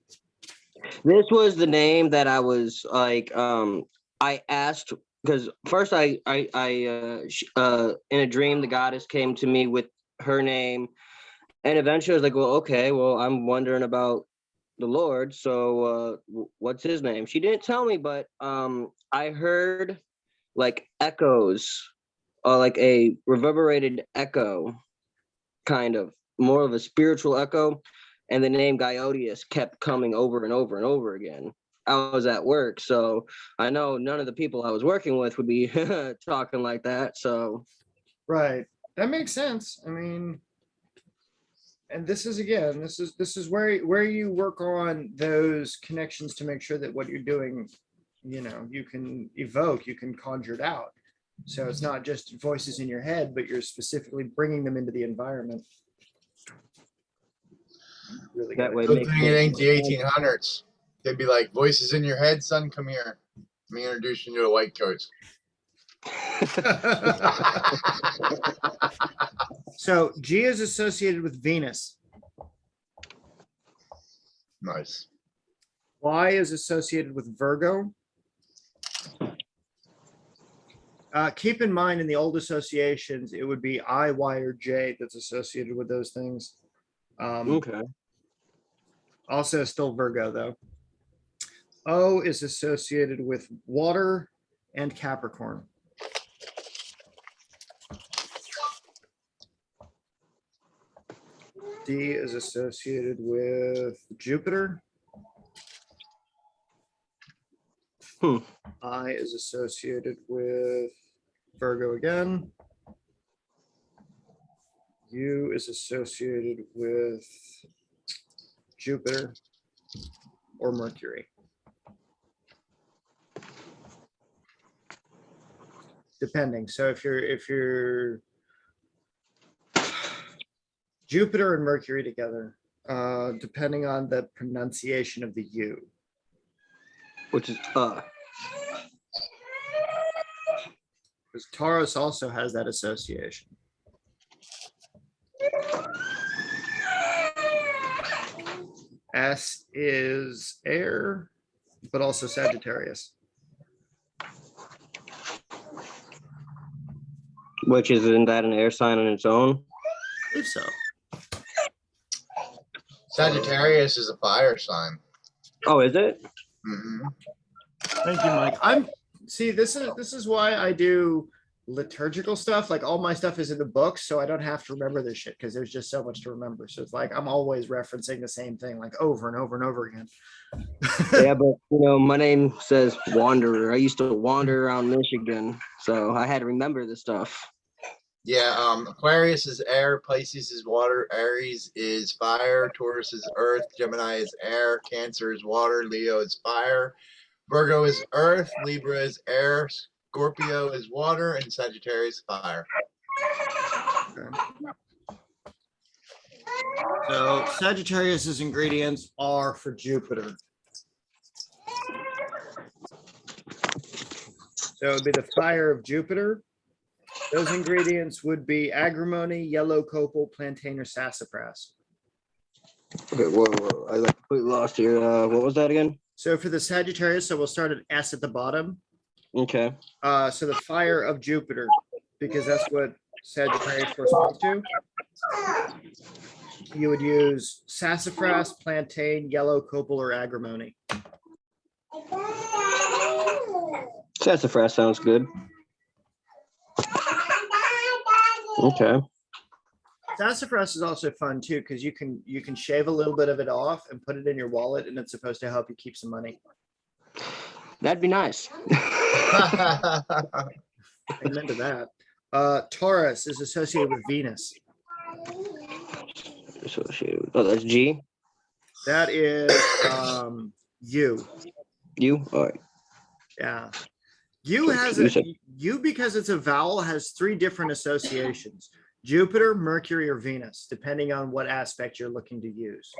This was the name that I was like, I asked, because first I in a dream, the goddess came to me with her name. And eventually I was like, well, okay, well, I'm wondering about the Lord. So what's his name? She didn't tell me, but I heard like echoes, like a reverberated echo, kind of more of a spiritual echo. And the name Gaiodius kept coming over and over and over again. I was at work, so I know none of the people I was working with would be talking like that. So, right, that makes sense. I mean, and this is again, this is where you work on those connections to make sure that what you're doing, you can evoke, you can conjure it out. So it's not just voices in your head, but you're specifically bringing them into the environment. Really that way, Good thing it ain't the 1800s. They'd be like, voices in your head, son, come here. Let me introduce you to the white coats. So G is associated with Venus. Nice. Y is associated with Virgo. Keep in mind in the old associations, it would be I, Y, or J that's associated with those things. Okay. Also still Virgo though. O is associated with water and Capricorn. D is associated with Jupiter. I is associated with Virgo again. U is associated with Jupiter or Mercury. depending. So if you're Jupiter and Mercury together, depending on the pronunciation of the U. Which is Because Taurus also has that association. S is air, but also Sagittarius. which isn't that an air sign on its own? I believe so. Sagittarius is a fire sign. Oh, is it? Mm-hmm. Thank you, Mike. This is why I do liturgical stuff. Like all my stuff is in the books, so I don't have to remember this shit because there's just so much to remember. So it's like I'm always referencing the same thing like over and over and over again. Yeah, but my name says Wanderer. I used to wander around Michigan, so I had to remember this stuff. Yeah, Aquarius is air, Pisces is water, Aries is fire, Taurus is earth, Gemini is air, Cancer is water, Leo is fire, Virgo is earth, Libra is air, Scorpio is water, and Sagittarius fire. Okay. So Sagittarius's ingredients are for Jupiter. So it would be the fire of Jupiter. Those ingredients would be agrimony, yellow copal, plantain, or sassafras. Okay, whoa. I completely lost here. What was that again? So for the Sagittarius, so we'll start at S at the bottom. Okay. So the fire of Jupiter, because that's what Sagittarius corresponds to. You would use sassafras, plantain, yellow copal, or agrimony. Sassafras sounds good. Okay. Sassafras is also fun too, because you can shave a little bit of it off and put it in your wallet, and it's supposed to help you keep some money. That'd be nice. Amen to that. Taurus is associated with Venus. Associated with, that's G. That is U. U. All right. Yeah. U has U because it's a vowel has three different associations: Jupiter, Mercury, or Venus, depending on what aspect you're looking to use.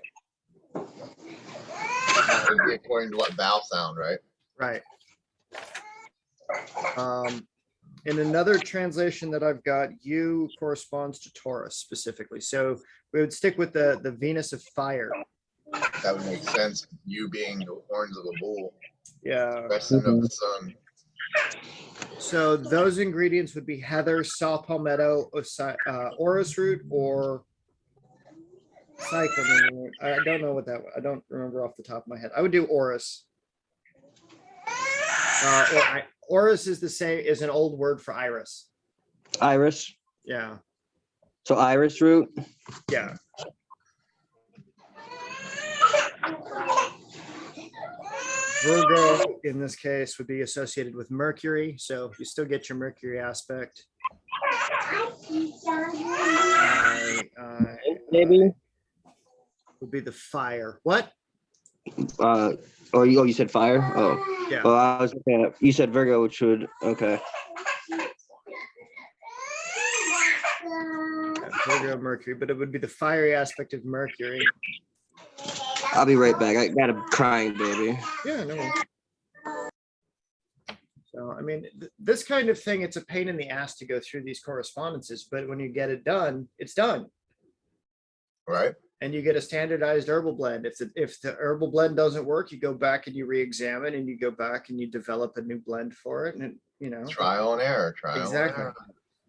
According to what vowel sound, right? Right. In another translation that I've got, U corresponds to Taurus specifically. So we would stick with the Venus of fire. That would make sense. You being the horns of a bull. Yeah. Crescent of the sun. So those ingredients would be heather, saw palmetto, orris root, or cyclamen root. I don't know what that. I don't remember off the top of my head. I would do orris. Orris is the same is an old word for iris. Iris. Yeah. So iris root. Yeah. Virgo in this case would be associated with Mercury, so you still get your Mercury aspect. Maybe. Would be the fire. What? You said fire. Oh. Yeah. Well, I was looking at, you said Virgo, which would okay. Virgo, Mercury, but it would be the fiery aspect of Mercury. I'll be right back. I got a crying baby. Yeah, no worries. So, I mean, this kind of thing, it's a pain in the ass to go through these correspondences, but when you get it done, it's done. Right. And you get a standardized herbal blend. If the herbal blend doesn't work, you go back and you re-examine, and you go back and you develop a new blend for it. And trial and error. Exactly. And error.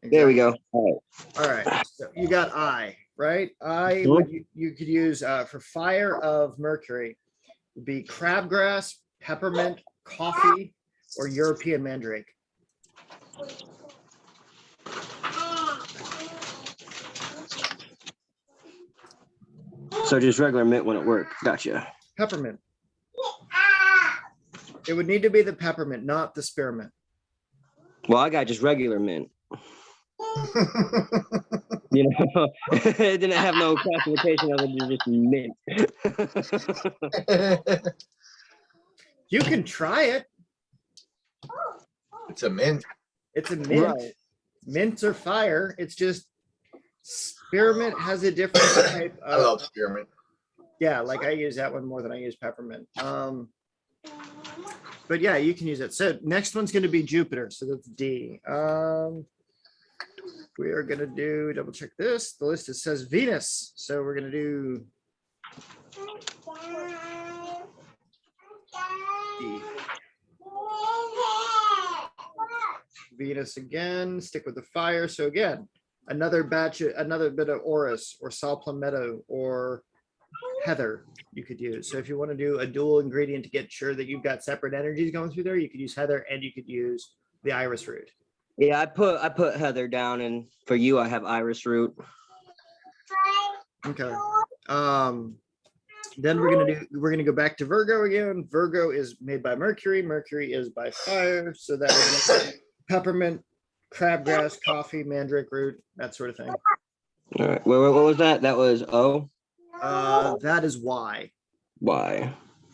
There we go. All right. So you got I, right? You could use for fire of Mercury would be crabgrass, peppermint, coffee, or European mandrake. So just regular mint wouldn't work. Gotcha. Peppermint. It would need to be the peppermint, not the spearmint. Well, I got just regular mint. It didn't have no classification of it, just mint. You can try it. It's a mint. It's a mint. Right. Mints are fire. It's just spearmint has a different type I love of, spearmint. yeah, like I use that one more than I use peppermint. But yeah, you can use it. So next one's going to be Jupiter. So that's D. We are going to do, double check this. The list, it says Venus. So we're going to do D. Venus again, stick with the fire. So again, another bit of orris or saw palmetto or heather you could use. So if you want to do a dual ingredient to get sure that you've got separate energies going through there, you could use heather and you could use the iris root. Yeah, I put heather down, and for you, I have iris root. Okay. Then we're gonna go back to Virgo again. Virgo is made by Mercury. Mercury is by fire. So that is peppermint, crabgrass, coffee, mandrake root, that sort of thing. All right. What was that? That was O? That is Y. Y.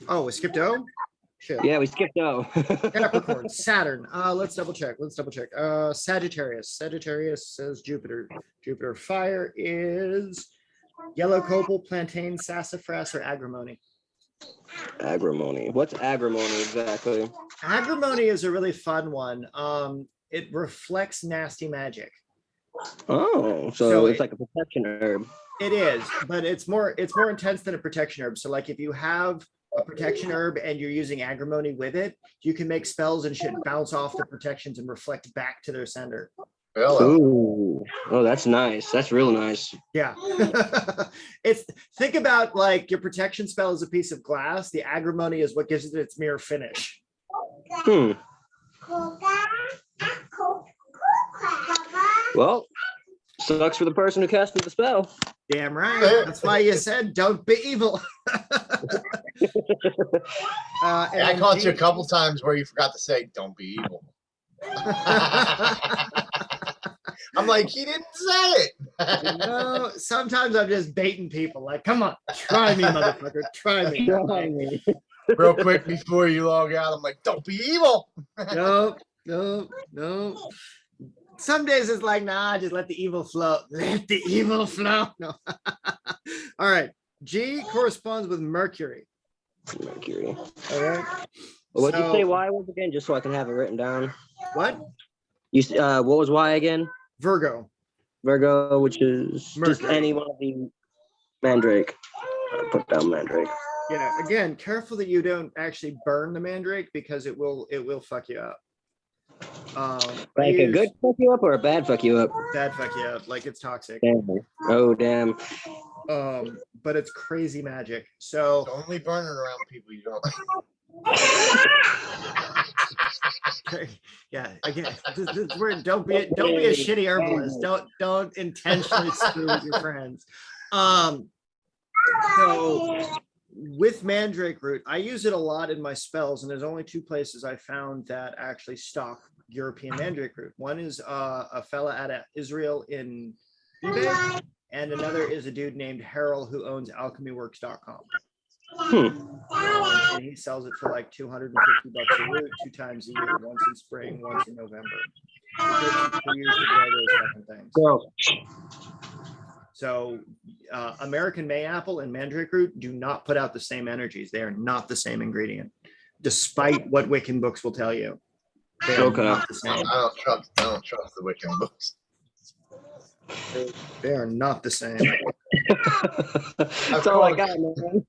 Oh, we skipped O? Shit. Yeah, we skipped O. Capricorn, Saturn. Let's double check. Sagittarius. Sagittarius says Jupiter. Jupiter fire is yellow copal, plantain, sassafras, or agrimony. Agrimony. What's agrimony exactly? Agrimony is a really fun one. It reflects nasty magic. Oh, So so it's like a protection herb. It is, but it's more intense than a protection herb. So like if you have a protection herb and you're using agrimony with it, you can make spells and shit bounce off the protections and reflect back to their sender. Hello. Ooh. Oh, that's nice. That's real nice. Yeah. Think about like your protection spell is a piece of glass. The agrimony is what gives it its mirror finish. Hmm. Well, sucks for the person who casted the spell. Damn right. That's why you said don't be evil. I caught you a couple times where you forgot to say don't be evil. I'm like, he didn't say it. Sometimes I'm just baiting people. Like, come on, try me, motherfucker. Try me. Real quick before you log out, I'm like, don't be evil. No. Some days it's like, nah, just let the evil flow. Let the evil flow. No. All right. G corresponds with Mercury. Mercury. All right. What'd you say Y was again, just so I can have it written down? What? What was Y again? Virgo. Virgo, which is Mercury. just any one of the mandrake. Put down mandrake. Yeah. Again, careful that you don't actually burn the mandrake because it will fuck you up. Like a good fuck you up or a bad fuck you up? Bad fuck you up. Like it's toxic. Damn. Oh damn. But it's crazy magic. So only burn it around people you don't. Yeah, again, this where don't be a shitty herbalist. Don't intentionally screw with your friends. So with mandrake root, I use it a lot in my spells, and there's only two places I found that actually stock European mandrake root. One is a fella out of Israel in eBay, and another is a dude named Harold who owns alchemyworks.com. And he sells it for like $250 a root 2 times a year, once in spring, once in November. So American Mayapple and mandrake root do not put out the same energies. They are not the same ingredient, despite what Wiccan books will tell you. They are not the same. I don't trust the Wiccan books. They are not the same. That's all I got, man.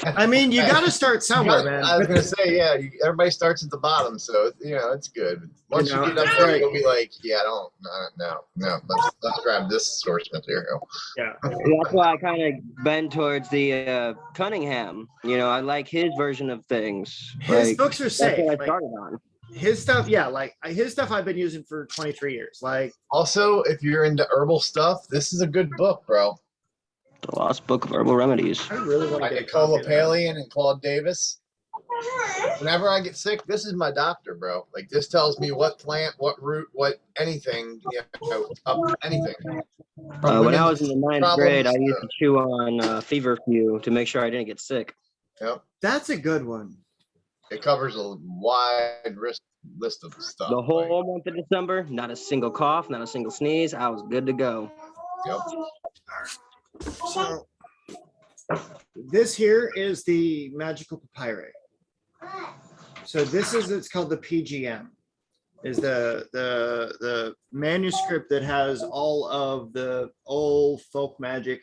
I mean, you got to start somewhere, man. I was gonna say, yeah, everybody starts at the bottom, so it's good. Once you get up there, right. you'll be like, yeah, no. Let's grab this source material. Yeah, that's why I kind of bend towards the Cunningham. I like his version of things. His books are safe. That's what I started on. His stuff, yeah, like his stuff I've been using for 23 years. Like, also, if you're into herbal stuff, this is a good book, bro. The Lost Book of Herbal Remedies. I really want to By get Nicola Palian and Claude Davis. Whenever I get sick, this is my doctor, bro. Like, this tells me what plant, what root, what anything, anything. When I was in the 9th grade, I used to chew on feverfew to make sure I didn't get sick. Yep. That's a good one. It covers a wide risk list of stuff. The whole month of December, not a single cough, not a single sneeze. I was good to go. Yep. So this here is the magical papyri. So this is, it's called the PGM, is the manuscript that has all of the old folk magic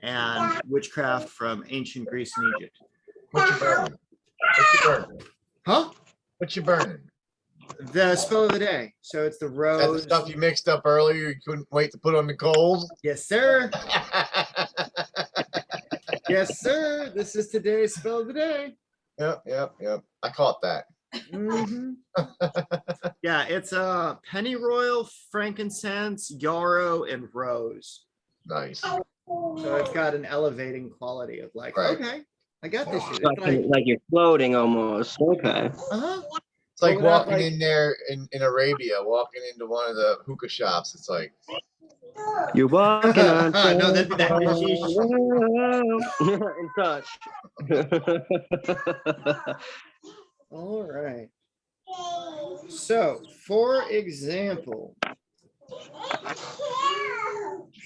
and witchcraft from ancient Greece and Egypt. What you burning? What you burning? Huh? What you burning? The spell of the day. So it's the That the rose. stuff you mixed up earlier, you couldn't wait to put on the coals? Yes, sir. Yes, sir. This is today's spell of the day. Yep. I caught that. Mhm. Yeah, it's pennyroyal, frankincense, yarrow, and rose. Nice. So it's got an elevating quality of like, Right. okay, I got this shit. Like, It's like, like you're floating almost. Okay. uh-huh. It's like But without, walking like- in there in Arabia, walking into one of the hookah shops. It's like, You're walking on. No, that'd be that hashish. In touch. All right. So, for example,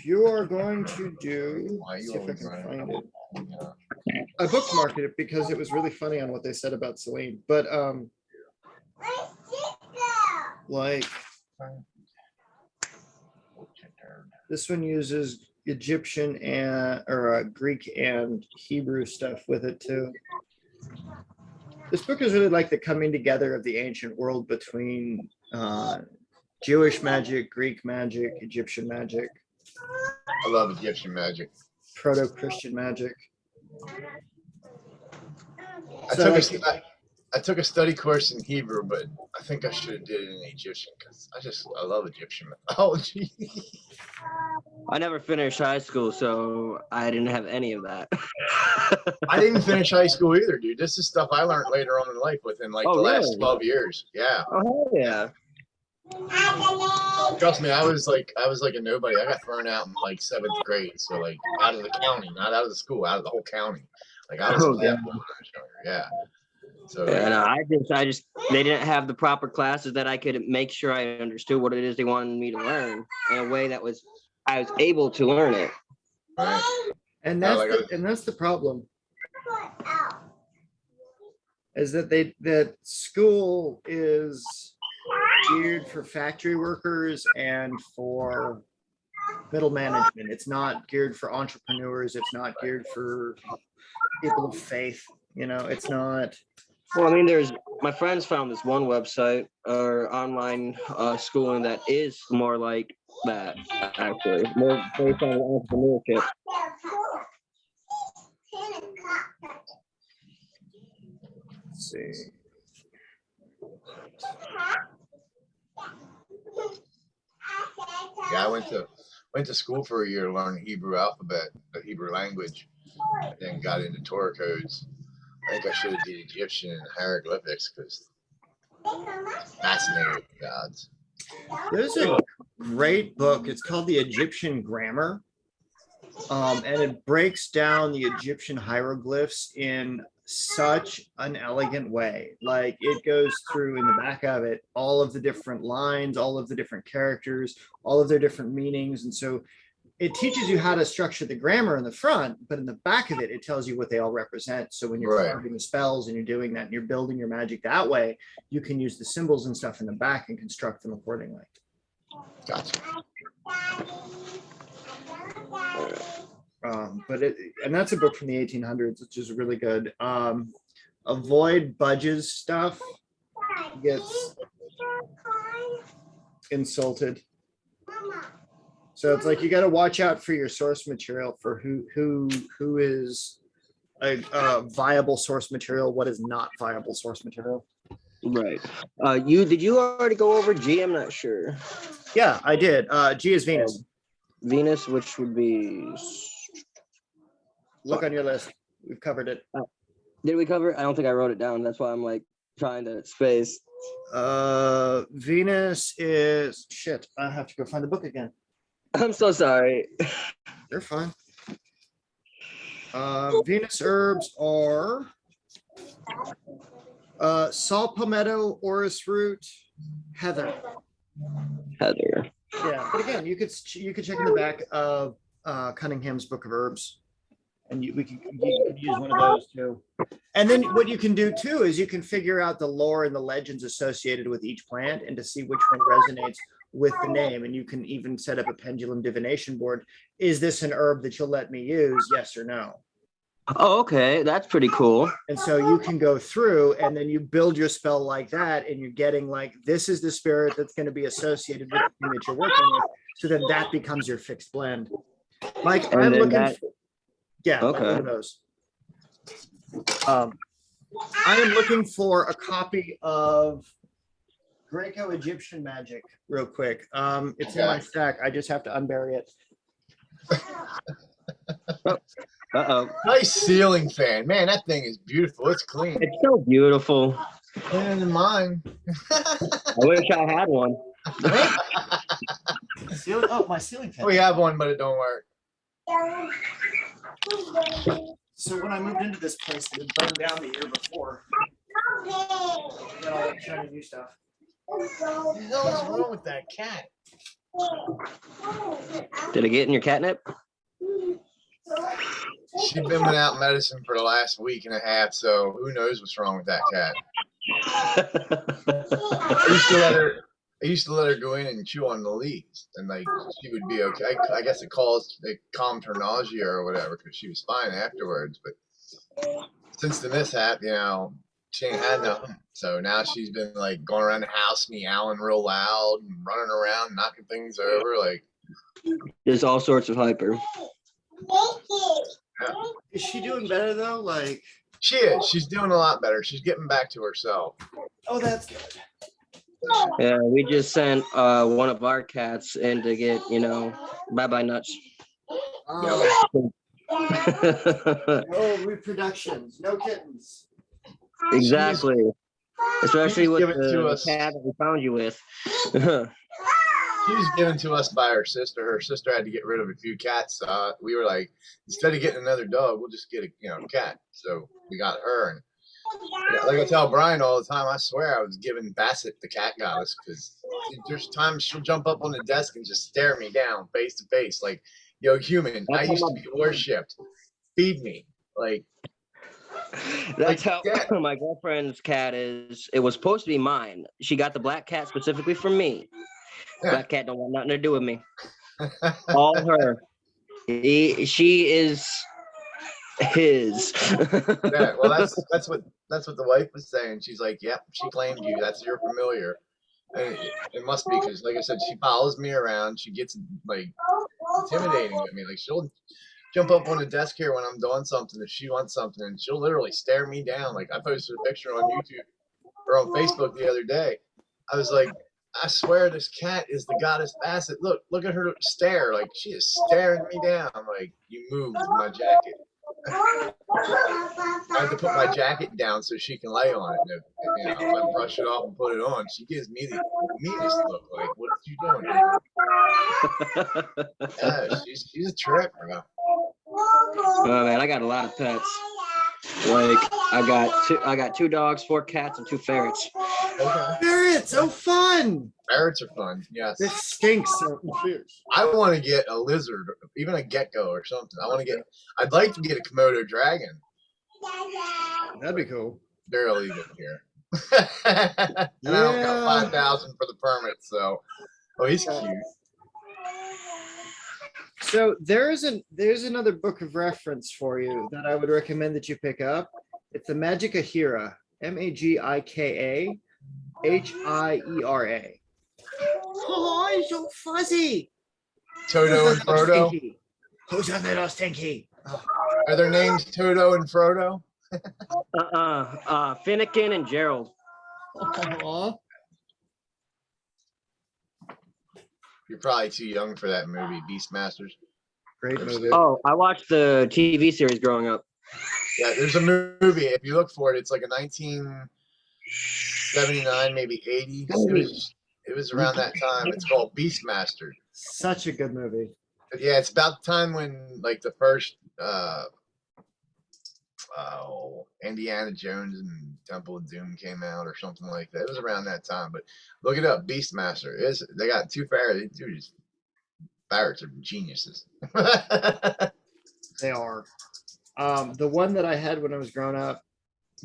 you are going to do, why see you if I always can running? find it. I bookmarked it because it was really funny on what they said about Celine, but like this one uses Egyptian and Greek and Hebrew stuff with it too. This book is really like the coming together of the ancient world between Jewish magic, Greek magic, Egyptian magic, I love Egyptian magic. proto-Christian magic. I took a study course in Hebrew, but I think I should have did it in Egyptian because I love Egyptian mythology. I never finished high school, so I didn't have any of that. I didn't finish high school either, dude. This is stuff I learned later on in life within like the last really? 12 years. Yeah. Oh, yeah. Trust me, I was like a nobody. I got thrown out in like 7th grade. So like out of the county, not out of the school, out of the whole county. Like I was Oh, left yeah. when I was younger. Yeah. So Yeah, no, I just, they didn't have the proper classes that I could make sure I understood what it is they wanted me to learn in a way that I was able to learn it. right. And No, that's like that's the problem. Is that that school is geared for factory workers and for middle management. It's not geared for entrepreneurs. It's not geared for people of faith. You know, it's not. Well, I mean, my friends found this one website or online schooling that is more like that, actually, more based on entrepreneurship. Let's see. Yeah, I went to school for a year to learn the Hebrew alphabet, the Hebrew language, and then got into Torah codes. I think I should have did Egyptian and hieroglyphics because fascinated with the gods. There's a great book. It's called The Egyptian Grammar. And it breaks down the Egyptian hieroglyphs in such an elegant way. Like it goes through in the back of it, all of the different lines, all of the different characters, all of their different meanings. And so it teaches you how to structure the grammar in the front, but in the back of it, it tells you what they all represent. So when you're carving the spells and you're doing that and you're building your magic that way, you can use the symbols and stuff in the back and construct them accordingly. Gotcha. And that's a book from the 1800s, which is really good. Avoid Budge's stuff. He gets insulted. So it's like you got to watch out for your source material for who is a viable source material, what is not viable source material. Right. Did you already go over G? I'm not sure. Yeah, I did. G is Venus. Venus, which would be. Look on your list. We've covered it. Did we cover it? I don't think I wrote it down. That's why I'm like trying to space. Venus is shit. I have to go find the book again. I'm so sorry. You're fine. Venus herbs are Saw palmetto, orris root, heather. Heather. Yeah, but again, you could check in the back of Cunningham's Book of Herbs, and you could use one of those too. And then what you can do too is you can figure out the lore and the legends associated with each plant, and to see which one resonates with the name. And you can even set up a pendulum divination board. Is this an herb that you'll let me use? Yes or no. Oh, okay, that's pretty cool. And so you can go through and then you build your spell like that, and you're getting like, this is the spirit that's going to be associated with the thing that you're working with. So then that becomes your fixed blend. Like And I'm then looking, that- yeah, like Okay. one of those. I am looking for a copy of Greco-Egyptian magic real quick. It's in my stack. I just have to unbury it. Uh-oh. Nice ceiling fan. Man, that thing is beautiful. It's clean. It's so beautiful. Cleaner than mine. I wish I had one. Ceiling, oh, my ceiling fan. We have one, but it don't work. So when I moved into this place, it had burned down the year before. Got all that shiny new stuff. What the hell is wrong with that cat? Did it get in your catnip? She's been without medicine for the last week and a half, so who knows what's wrong with that cat. I used to let her go in and chew on the leaves, and like she would be okay. I guess it calmed her nausea or whatever, because she was fine afterwards. But since the mishap, you know, she ain't had nothing. So now she's been like going around the house, meowing real loud and running around, knocking things over. Like, There's all sorts of hyper. yeah. Is she doing better though? Like, She is. She's doing a lot better. She's getting back to herself. oh, that's good. Yeah, we just sent one of our cats in to get, bye-bye nuts. No reproductions, no kittens. Exactly. Especially with Give it to the us. cat that we found you with. She was given to us by her sister. Her sister had to get rid of a few cats. We were like, instead of getting another dog, we'll just get a cat. So we got her. And like I tell Brian all the time, I swear I was giving Bassett the cat goddess, because there's times she'll jump up on the desk and just stare me down face to face, like, yo, human, I used to be worshipped. Feed me. Like, That's how yeah. my girlfriend's cat is. It was supposed to be mine. She got the black cat specifically for me. Yeah. Black cat don't want nothing to do with me. All her. She is his. Yeah, well, that's what the wife was saying. She's like, yep, she claimed you. That's your familiar. And it must be, because, like I said, she follows me around. She gets like intimidating with me. Like, she'll jump up on the desk here when I'm doing something if she wants something, and she'll literally stare me down. Like, I posted a picture on YouTube or on Facebook the other day. I was like, I swear this cat is the goddess Bassett. Look at her stare. Like, she is staring me down. I'm like, you moved my jacket. I have to put my jacket down so she can lay on it. And if I brush it off and put it on, she gives me the meanest look. Like, what are you doing? Yeah, she's a trip, bro. Oh man, I got a lot of pets. Like I got 2 dogs, 4 cats, and 2 ferrets. Okay. Ferrets, so fun. Ferrets are fun. Yes. This stinks. So fierce. I want to get a lizard, even a gecko or something. I'd like to get a Komodo dragon. That'd be cool. They're illegal here. And I don't got 5,000 for the permit, so. Oh, he's cute. So there's another book of reference for you that I would recommend that you pick up. It's the Magica Hira, Magika Hiera. Oh, it's so fuzzy. Toto and Frodo. Who's a little stinky? Oh. Are their names Toto and Frodo? Finnegan and Gerald. Aw. You're probably too young for that movie, Beastmasters. Great movie. Oh, I watched the TV series growing up. Yeah, there's a movie. If you look for it, it's like a 1979, maybe 80. It was around that time. It's called Beastmaster. Such a good movie. But yeah, it's about the time when like the first Indiana Jones and Temple of Doom came out or something like that. It was around that time, but look it up. Beastmaster is they got two ferrets. Dude, ferrets are geniuses. They are. The one that I had when I was growing up,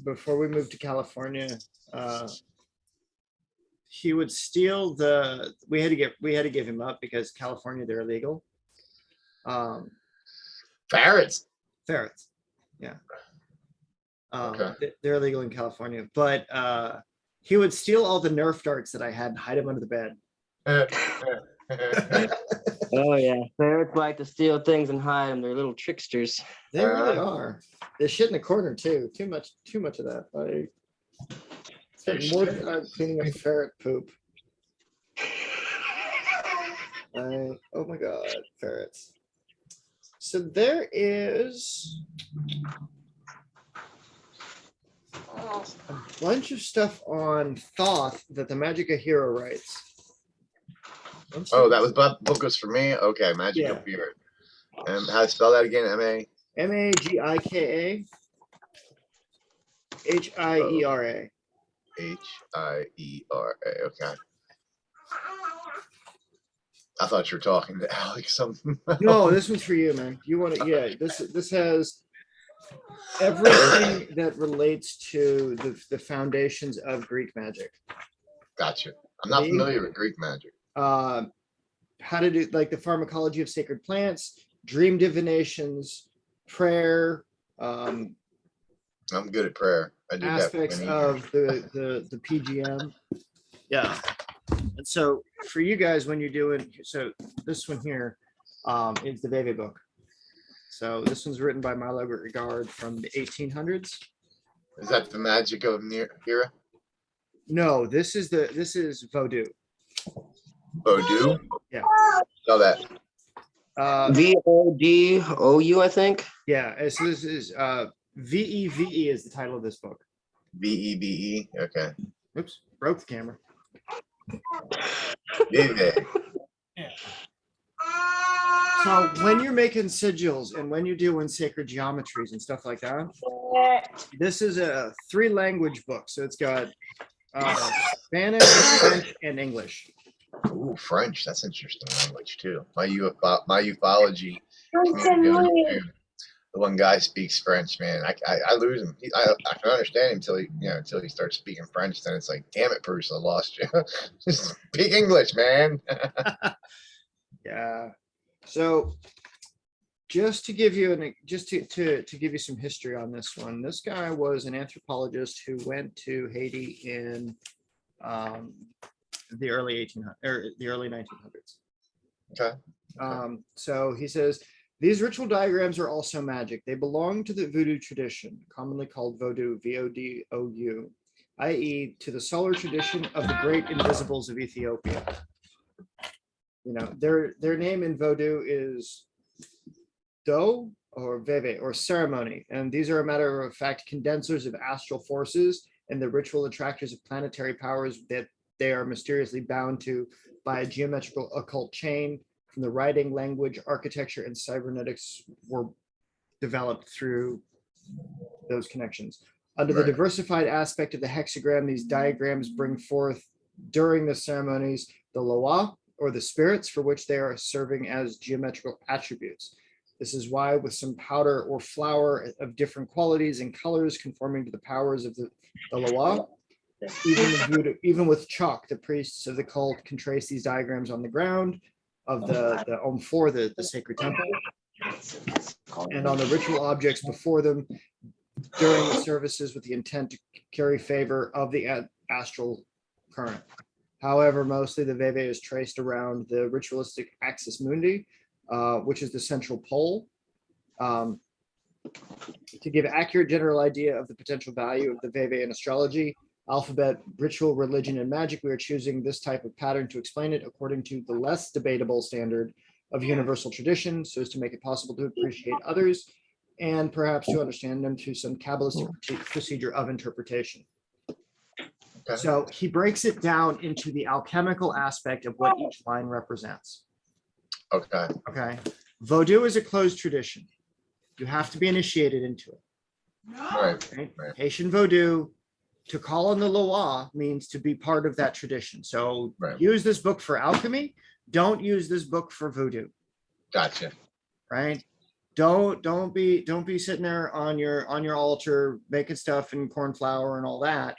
before we moved to California, he would steal the. We had to give him up because California, they're illegal. Ferrets. Ferrets, yeah. Okay. They're illegal in California, but he would steal all the Nerf darts that I had and hide them under the bed. Oh yeah, ferrets like to steal things and hide them. They're little tricksters. They really are. They shit in the corner too. Too much of that. I spent more time cleaning up ferret poop. Oh my god, ferrets. So there is a bunch of stuff on Thoth that the Magica hero writes. Oh, that was book was for me. Okay, Magic of Fear. How to spell that again? Magika Hiera. Hiera. Okay. I thought you were talking to Alex. Something. No, this one's for you, man. You want to? Yeah, this has everything that relates to the foundations of Greek magic. Gotcha. I'm not familiar with Greek magic. How to do like the pharmacology of sacred plants, dream divinations, prayer. I'm good at prayer. I did aspects that of the PGM. Yeah. And so for you guys, when you're doing, so this one here is the Veve book. So this one's written by Milo Regard from the 1800s. Is that the Magic of Hera? No, this is Vodou. Vodou? Yeah. Spell that. Vodou, I think. Yeah. So this is VEVE is the title of this book. VEVE. Okay. Oops, broke the camera. Veve. Yeah. So when you're making sigils and when you're doing sacred geometries and stuff like that, this is a 3-language book. So it's got Spanish, French, and English. Ooh, French. That's interesting language too. My ufology community on YouTube, the one guy speaks French, man. I lose him. I can understand him until he starts speaking French. Then it's like, damn it, Bruce, I lost you. Just speak English, man. Yeah. So just to give you to give you some history on this one, this guy was an anthropologist who went to Haiti in the early 1900s. Okay. So he says, these ritual diagrams are also magic. They belong to the voodoo tradition, commonly called Vodou, Vodou, i.e. to the solar tradition of the great invisibles of Ethiopia. You know, their name in Vodou is Do or Veve or ceremony. And these are a matter of fact condensers of astral forces and the ritual attractors of planetary powers that they are mysteriously bound to by a geometrical occult chain. From the writing, language, architecture, and cybernetics were developed through those connections. Under the diversified aspect of the hexagram, these diagrams bring forth during the ceremonies the loa, or the spirits, for which they are serving as geometrical attributes. This is why, with some powder or flour of different qualities and colors conforming to the powers of the loa, even with chalk, the priests of the cult can trace these diagrams on the ground of the floor, the sacred temple, and on the ritual objects before them during the services with the intent to carry favor of the astral current. However, mostly the Veve is traced around the ritualistic axis mundi, which is the central pole. To give accurate general idea of the potential value of the Veve in astrology, alphabet, ritual, religion, and magic, we are choosing this type of pattern to explain it according to the less debatable standard of universal tradition, so as to make it possible to appreciate others and perhaps to understand them through some Kabbalistic procedure of interpretation. Okay. So he breaks it down into the alchemical aspect of what each line represents. Okay. Okay. Vodou is a closed tradition. You have to be initiated into it. Right. Right? Right. Haitian Vodou, to call on the Loa means to be part of that tradition. So Right. use this book for alchemy. Don't use this book for voodoo. Gotcha. Right? Don't be sitting there on your altar making stuff and corn flour and all that,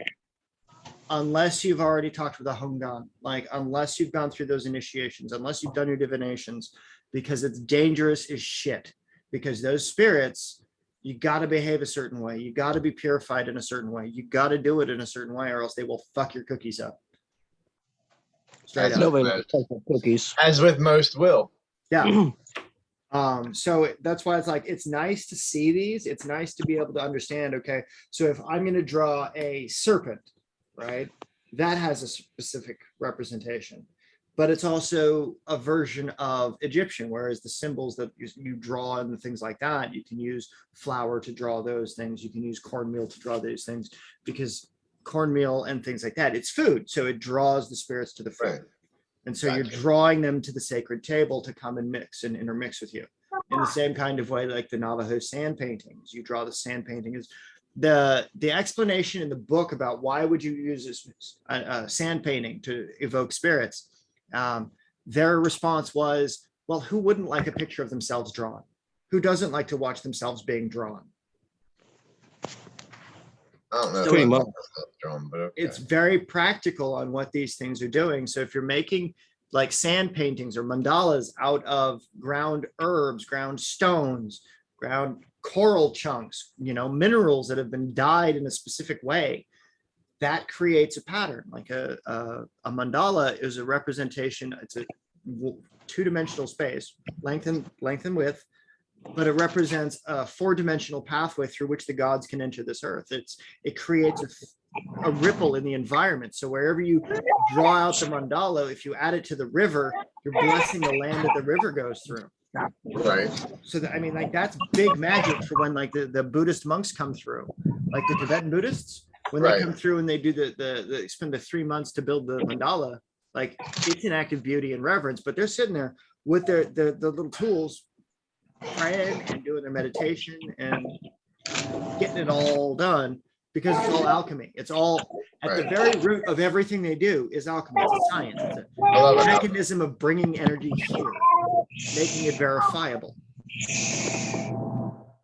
unless you've already talked with a Hongan, like unless you've gone through those initiations, unless you've done your divinations, because it's dangerous as shit. Because those spirits, you got to behave a certain way. You got to be purified in a certain way. You got to do it in a certain way, or else they will fuck your cookies up. Straight As up. Nobody with wants to take the cookies. As with most will. Yeah. So that's why it's like, it's nice to see these. It's nice to be able to understand, okay, so if I'm going to draw a serpent, right, that has a specific representation, but it's also a version of Egyptian, whereas the symbols that you draw and things like that, you can use flour to draw those things. You can use cornmeal to draw those things, because cornmeal and things like that, it's food. So it draws the spirits to the food. Right. And so Gotcha. you're drawing them to the sacred table to come and mix and intermix with you. In the same kind of way, like the Navajo sand paintings, you draw the sand painting. Is the explanation in the book about why would you use this sand painting to evoke spirits. Their response was, well, who wouldn't like a picture of themselves drawn? Who doesn't like to watch themselves being drawn? I don't know. Pretty much. Drum, but okay. It's very practical on what these things are doing. So if you're making like sand paintings or mandalas out of ground herbs, ground stones, ground coral chunks, minerals that have been dyed in a specific way, that creates a pattern. Like a mandala is a representation. It's a two-dimensional space, length and width, but it represents a four-dimensional pathway through which the gods can enter this earth. It creates a ripple in the environment. So wherever you draw out the mandala, if you add it to the river, you're blessing the land that the river goes through. Right. So that, that's big magic for when the Buddhist monks come through, like the Tibetan Buddhists, when they come through and they do they spend the 3 months to build the mandala. Like, it's an act of beauty and reverence, but they're sitting there with their little tools, praying and doing their meditation and getting it all done, because it's all alchemy. It's all at the very root of everything they do is alchemy. It's a science. It's a mechanism of bringing energy here, making it verifiable.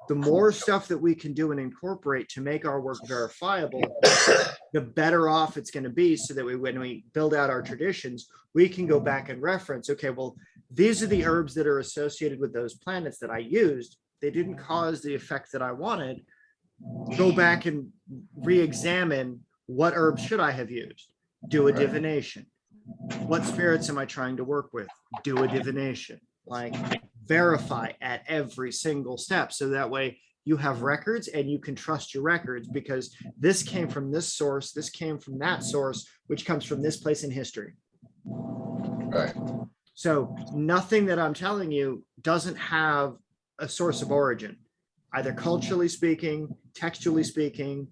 The more stuff that we can do and incorporate to make our work verifiable, the better off it's going to be, so that when we build out our traditions, we can go back and reference, okay, well, these are the herbs that are associated with those planets that I used. They didn't cause the effect that I wanted. Go back and re-examine, what herbs should I have used? Do a divination. What spirits am I trying to work with? Do a divination. Like, verify at every single step, so that way you have records and you can trust your records, because this came from this source, this came from that source, which comes from this place in history. Right. So nothing that I'm telling you doesn't have a source of origin, either culturally speaking, textually speaking,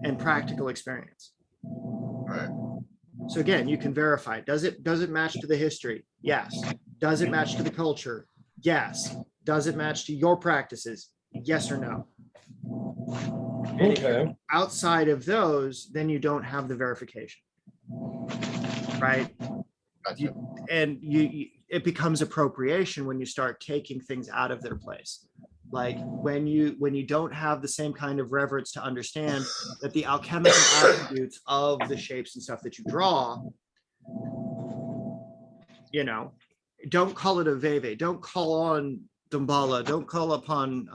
and practical experience. Right. So again, you can verify. Does it match to the history? Yes. Does it match to the culture? Yes. Does it match to your practices? Yes or no? And if you're outside of those, then you don't have the verification, right? Gotcha. It becomes appropriation when you start taking things out of their place. Like when you don't have the same kind of reverence to understand that the alchemical attributes of the shapes and stuff that you draw, don't call it a veve, don't call on Dumbala, don't call upon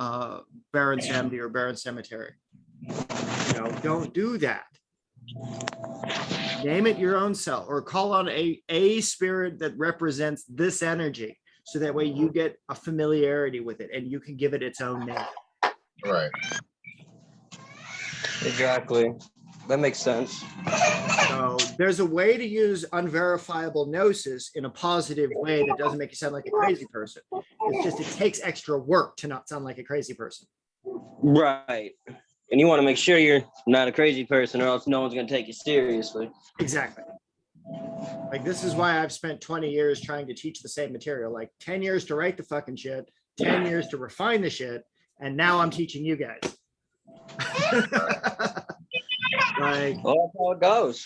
Baron Samedi or Baron Cemetery. Don't do that. Name it your own self, or call on a spirit that represents this energy, so that way you get a familiarity with it and you can give it its own name. Right. Exactly. That makes sense. So there's a way to use unverifiable gnosis in a positive way that doesn't make you sound like a crazy person. It's just, it takes extra work to not sound like a crazy person. Right. And you want to make sure you're not a crazy person, or else no one's going to take you seriously. Exactly. Like, this is why I've spent 20 years trying to teach the same material, like 10 years to write the fucking shit, 10 years to refine the shit, and now I'm teaching you guys. Like, Well, that's how it goes.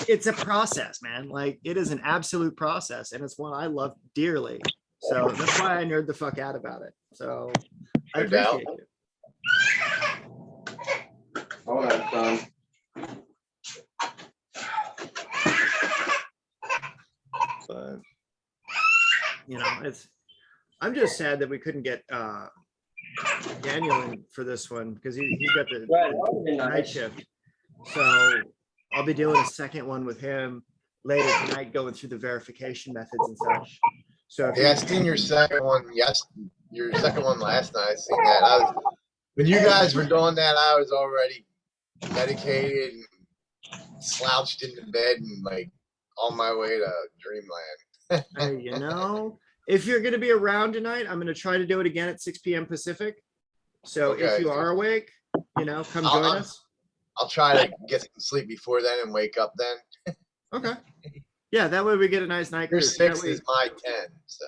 it's a process, man. Like, it is an absolute process, and it's one I love dearly. So that's why I nerd the fuck out about it. So I No doubt. appreciate you. Oh, that's done. But you know, I'm just sad that we couldn't get Daniel in for this one because he's got the Right, that would've been night nice. shift. So I'll be doing a second one with him later tonight, going through the verification methods and such. So if Yeah, I you, seen your second one. Yes, your second one last night. I seen that. When you guys were doing that, I was already medicated and slouched into bed and like on my way to dreamland. hey, you know, if you're going to be around tonight, I'm going to try to do it again at 6 p.m. Pacific. So if Okay. you are awake, you know, come I'll- join us. I'll try to get some sleep before then and wake up then. Okay. Yeah, that way we get a nice night. Your cruise. That 6 way- is my 10, so.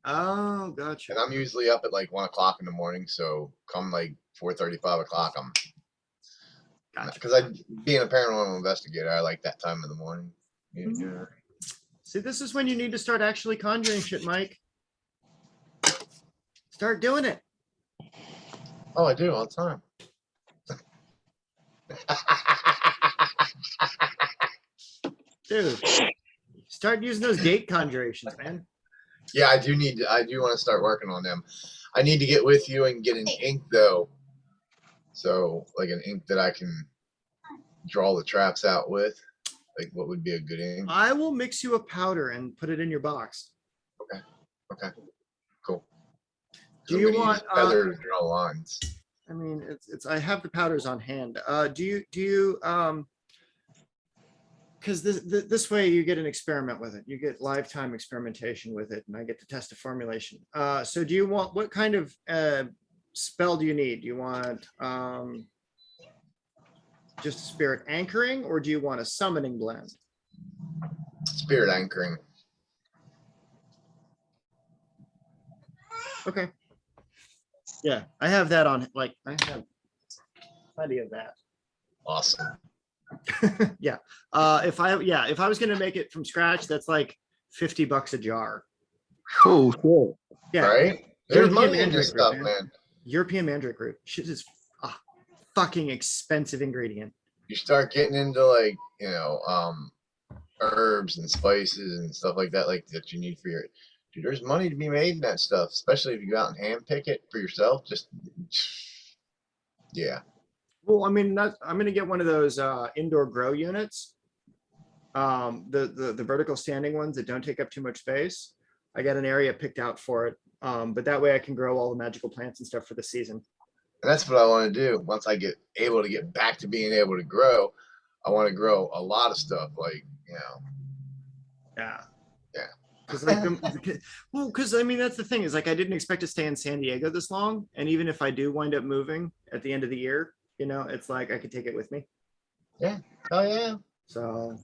Oh, gotcha. And I'm usually up at like 1 o'clock in the morning, so come like 4:30, 5 o'clock, I'm Gotcha. because being a paranormal investigator, I like that time of the morning. Yeah. See, this is when you need to start actually conjuring shit, Mike. Start doing it. Oh, I do all the time. Dude, start using those gate conjurations, man. Yeah, I do want to start working on them. I need to get with you and get an ink though. So like an ink that I can draw the traps out with. Like what would be a good ink? I will mix you a powder and put it in your box. Okay. Cool. Do I'm you gonna use want, feather to draw lines? I mean, I have the powders on hand. Do you, because this way you get an experiment with it. You get lifetime experimentation with it, and I get to test a formulation. So do you want, what kind of spell do you need? Do you want just spirit anchoring, or do you want a summoning blend? Spirit anchoring. Okay. Yeah, I have that on, like, I have plenty of that. Awesome. Yeah. If I was gonna make it from scratch, that's like $50 a jar. Oh, cool. Yeah. Right? There's European money in this mandrake root, stuff, man. man. European mandrake root. Shit is a fucking expensive ingredient. You start getting into like, herbs and spices and stuff like that you need for your dude, there's money to be made in that stuff, especially if you go out and hand pick it for yourself. Just yeah. Well, I mean, I'm gonna get one of those indoor grow units. The vertical standing ones that don't take up too much space. I got an area picked out for it. But that way I can grow all the magical plants and stuff for the season. And that's what I want to do. Once I get able to get back to being able to grow, I want to grow a lot of stuff, like, Yeah. Yeah. Because I mean, that's the thing, is like, I didn't expect to stay in San Diego this long. And even if I do wind up moving at the end of the year, it's like I could take it with me. Oh yeah. So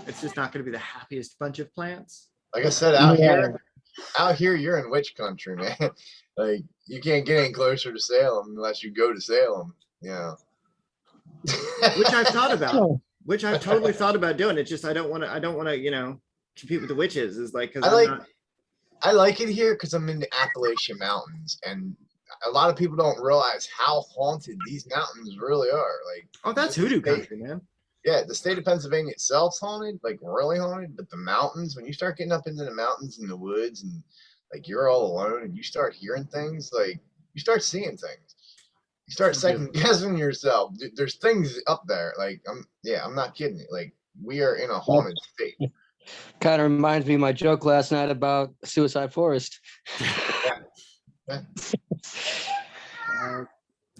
it's just not going to be the happiest bunch of plants. Like I said, out here, you're in witch country, man. Like you can't get any closer to Salem unless you go to Salem. Yeah. Which I've thought about. Which I've totally thought about doing. It's just I don't want to, compete with the witches. Is like, because I like it here because I'm in the Appalachian Mountains, and a lot of people don't realize how haunted these mountains really are. Like, oh, that's hoodoo country, man. Yeah, the state of Pennsylvania itself's haunted, like really haunted, but the mountains, when you start getting up into the mountains and the woods and like you're all alone and you start hearing things, like you start seeing things. You start second guessing yourself. There's things up there. Like I'm not kidding you. Like we are in a haunted state. Kind of reminds me of my joke last night about Suicide Forest. Yeah.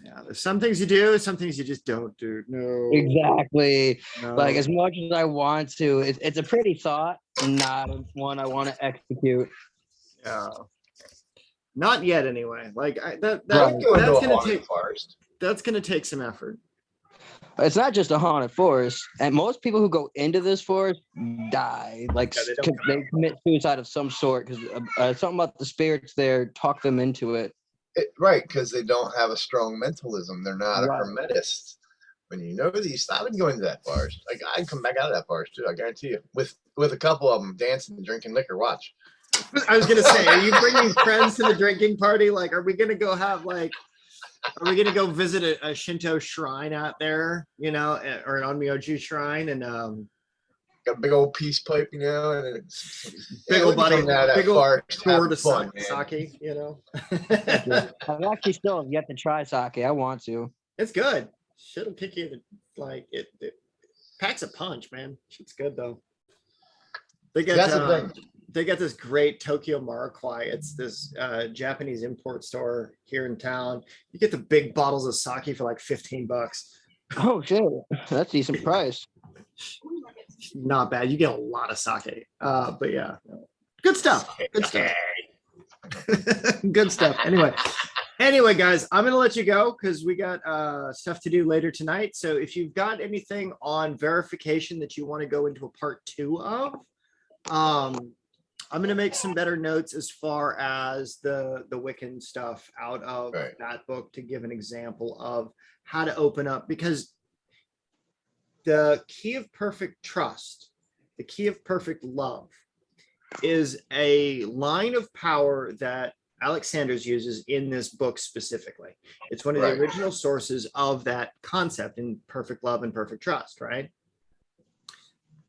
Yeah, there's some things you do, some things you just don't do. No. Exactly. No. Like as much as I want to, it's a pretty thought, not one I want to execute. Yeah. Not yet, anyway. Like that's gonna take some effort. It's not just a haunted forest, and most people who go into this forest die. Like they commit suicide of some sort because something about the spirits there talk them into it. Right, because they don't have a strong mentalism. They're not a Right. hermetist. When you know these, I've been going to that bars. Like I'd come back out of that bars too. I guarantee you. With a couple of them dancing and drinking liquor. Watch. I was gonna say, are you bringing friends to the drinking party? Like, are we gonna go have like, are we gonna go visit a Shinto shrine out there, you know, or an Onmyoji shrine, and Got a big old peace pipe, you know, and big old buddy, big old door to fun, sake, you know. I've actually still yet to try sake. I want to. It's good. Shit'll kick you. Like it packs a punch, man. Shit's good though. They get That's the thing. they got this great Tokyo Marikwai. It's this Japanese import store here in town. You get the big bottles of sake for like $15. Oh shit, that's a decent price. Not bad. You get a lot of sake. But yeah, good stuff. Good stuff. Good stuff. Anyway, guys, I'm gonna let you go because we got stuff to do later tonight. So if you've got anything on verification that you want to go into a part 2 of, I'm gonna make some better notes as far as the Wiccan stuff out of that book to give an example of how to open up, because the key of perfect trust, the key of perfect love, is a line of power that Alex Sanders uses in this book specifically. It's one of the original sources of that concept in perfect love and perfect trust, right?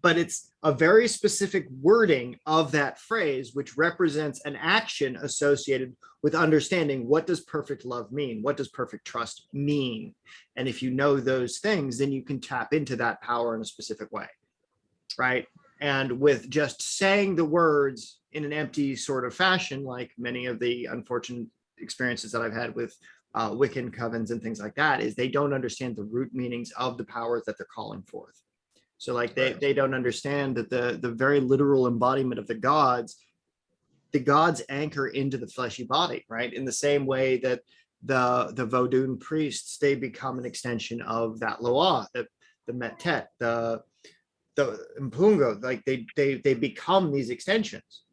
But it's a very specific wording of that phrase, which represents an action associated with understanding what does perfect love mean? What does perfect trust mean? And if you know those things, then you can tap into that power in a specific way, right? And with just saying the words in an empty sort of fashion, like many of the unfortunate experiences that I've had with Wiccan covens and things like that, is they don't understand the root meanings of the powers that they're calling forth. So like they don't understand that the very literal embodiment of the gods anchor into the fleshy body, right? In the same way that the Vodun priests, they become an extension of that Loa, the Metet, the Mpungo, like they become these extensions.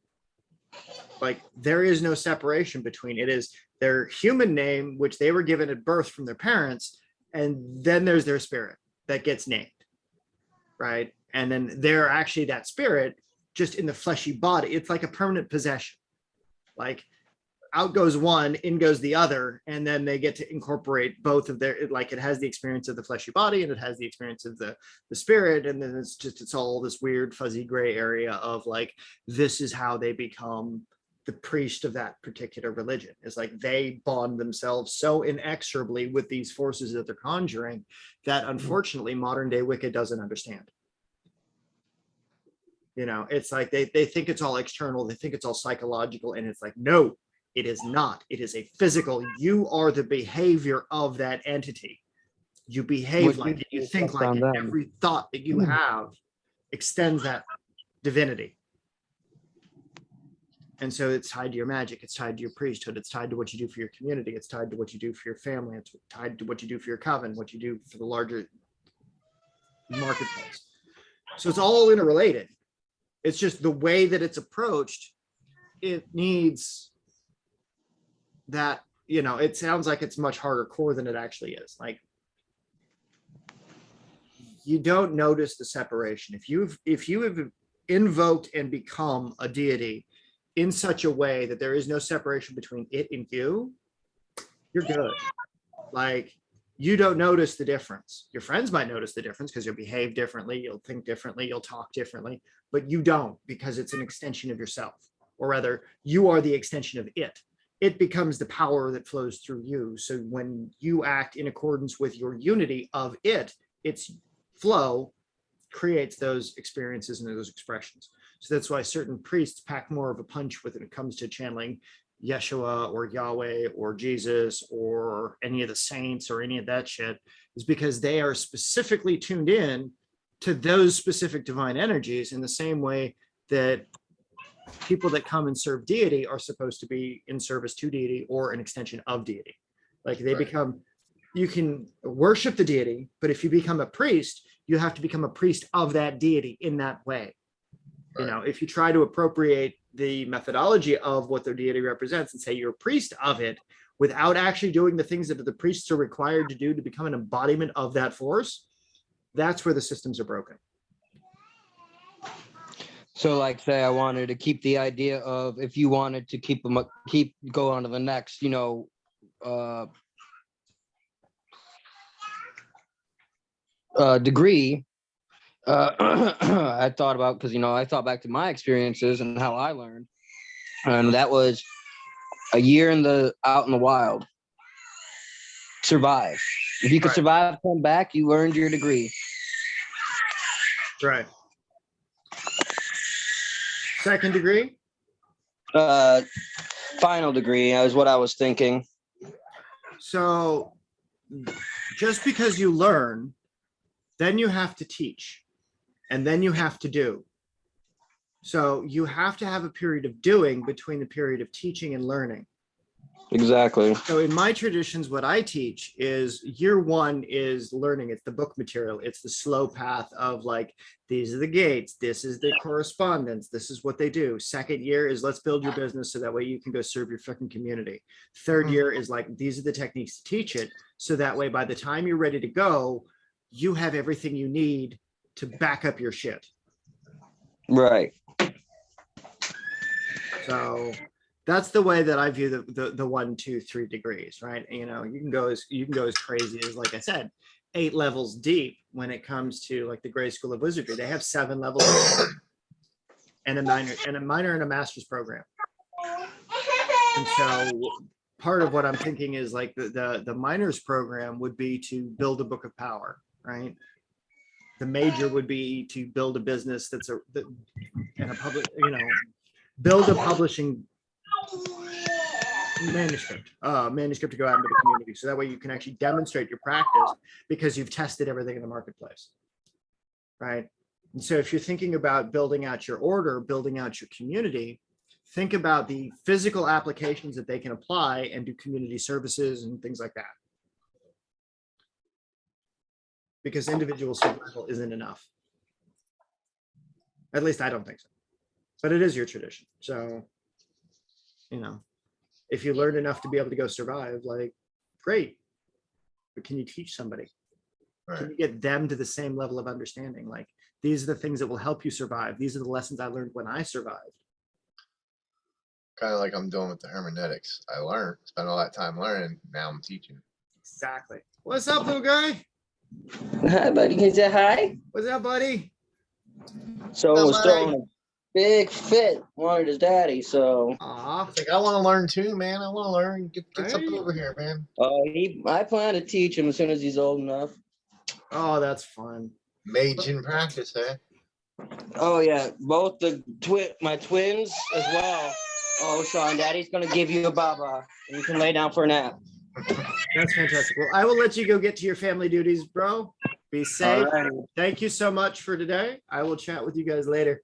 Like there is no separation between it. Is their human name, which they were given at birth from their parents, and then there's their spirit that gets named, right? And then they're actually that spirit just in the fleshy body. It's like a permanent possession. Like out goes one, in goes the other, and then they get to incorporate both of their, like it has the experience of the fleshy body and it has the experience of the spirit, and then it's all this weird fuzzy gray area of like, this is how they become the priest of that particular religion. It's like they bond themselves so inexorably with these forces that they're conjuring that unfortunately modern day Wicca doesn't understand. You know, it's like they think it's all external, they think it's all psychological, and it's like, no, it is not. It is a physical. You are the behavior of that entity. You behave like it, you think like it. Every thought that you have extends that divinity. And so it's tied to your magic, it's tied to your priesthood, it's tied to what you do for your community, it's tied to what you do for your family, it's tied to what you do for your coven, what you do for the larger marketplace. So it's all interrelated. It's just the way that it's approached, it needs that, you know, it sounds like it's much harder core than it actually is. Like you don't notice the separation. If you have invoked and become a deity in such a way that there is no separation between it and you, you're good. Like you don't notice the difference. Your friends might notice the difference because you'll behave differently, you'll think differently, you'll talk differently, but you don't, because it's an extension of yourself, or rather you are the extension of it. It becomes the power that flows through you. So when you act in accordance with your unity of it, its flow creates those experiences and those expressions. So that's why certain priests pack more of a punch when it comes to channeling Yeshua or Yahweh or Jesus or any of the saints or any of that shit, is because they are specifically tuned in to those specific divine energies in the same way that people that come and serve deity are supposed to be in service to deity or an extension of deity. Like they become, you can worship the deity, but if you become a priest, you have to become a priest of that deity in that way. You know, if you try to appropriate the methodology of what their deity represents and say you're a priest of it without actually doing the things that the priests are required to do to become an embodiment of that force, that's where the systems are broken. So like say I wanted to keep the idea of if you wanted to keep go on to the next, degree, I thought about, because I thought back to my experiences and how I learned, and that was a year out in the wild. Survive. If you could Right. survive, come back, you earned your degree. Right. Second degree? Final degree is what I was thinking. So just because you learn, then you have to teach, and then you have to do. So you have to have a period of doing between the period of teaching and learning. Exactly. So in my traditions, what I teach is year one is learning. It's the book material. It's the slow path of like, these are the gates. This is the correspondence. This is what they do. Second year is let's build your business so that way you can go serve your fucking community. Third year is like, these are the techniques to teach it. So that way, by the time you're ready to go, you have everything you need to back up your shit. Right. So that's the way that I view the 1, 2, 3 degrees, right? You can go as crazy as, like I said, 8 levels deep when it comes to like the Gray School of Wizardry. They have 7 levels and a minor and a master's program. And so part of what I'm thinking is like the minor's program would be to build a book of power, right? The major would be to build a business and a public, build a publishing manuscript to go out into the community. So that way you can actually demonstrate your practice because you've tested everything in the marketplace, right? And so if you're thinking about building out your order, building out your community, think about the physical applications that they can apply and do community services and things like that. Because individual survival isn't enough. At least I don't think so. But it is your tradition. So, if you learn enough to be able to go survive, like, great. But can you teach somebody? Right. Can you get them to the same level of understanding? Like, these are the things that will help you survive. These are the lessons I learned when I survived. Kind of like I'm doing with the hermeneutics. I learned, spent all that time learning. Now I'm teaching. Exactly. What's up, little guy? Hi, buddy. Can you say hi? What's up, buddy? So was buddy. throwing a big fit, wanted his daddy. So Aw. It's like, I want to learn too, man. I want to learn. Get something Right. over here, man. I plan to teach him as soon as he's old enough. Oh, that's fun. Mage in practice, eh? Oh yeah, both my twins as well. Oh, Sean, Daddy's gonna give you a baba, and you can lay down for a nap. That's fantastic. Well, I will let you go get to your family duties, bro. Be safe. All right. Thank you so much for today. I will chat with you guys later.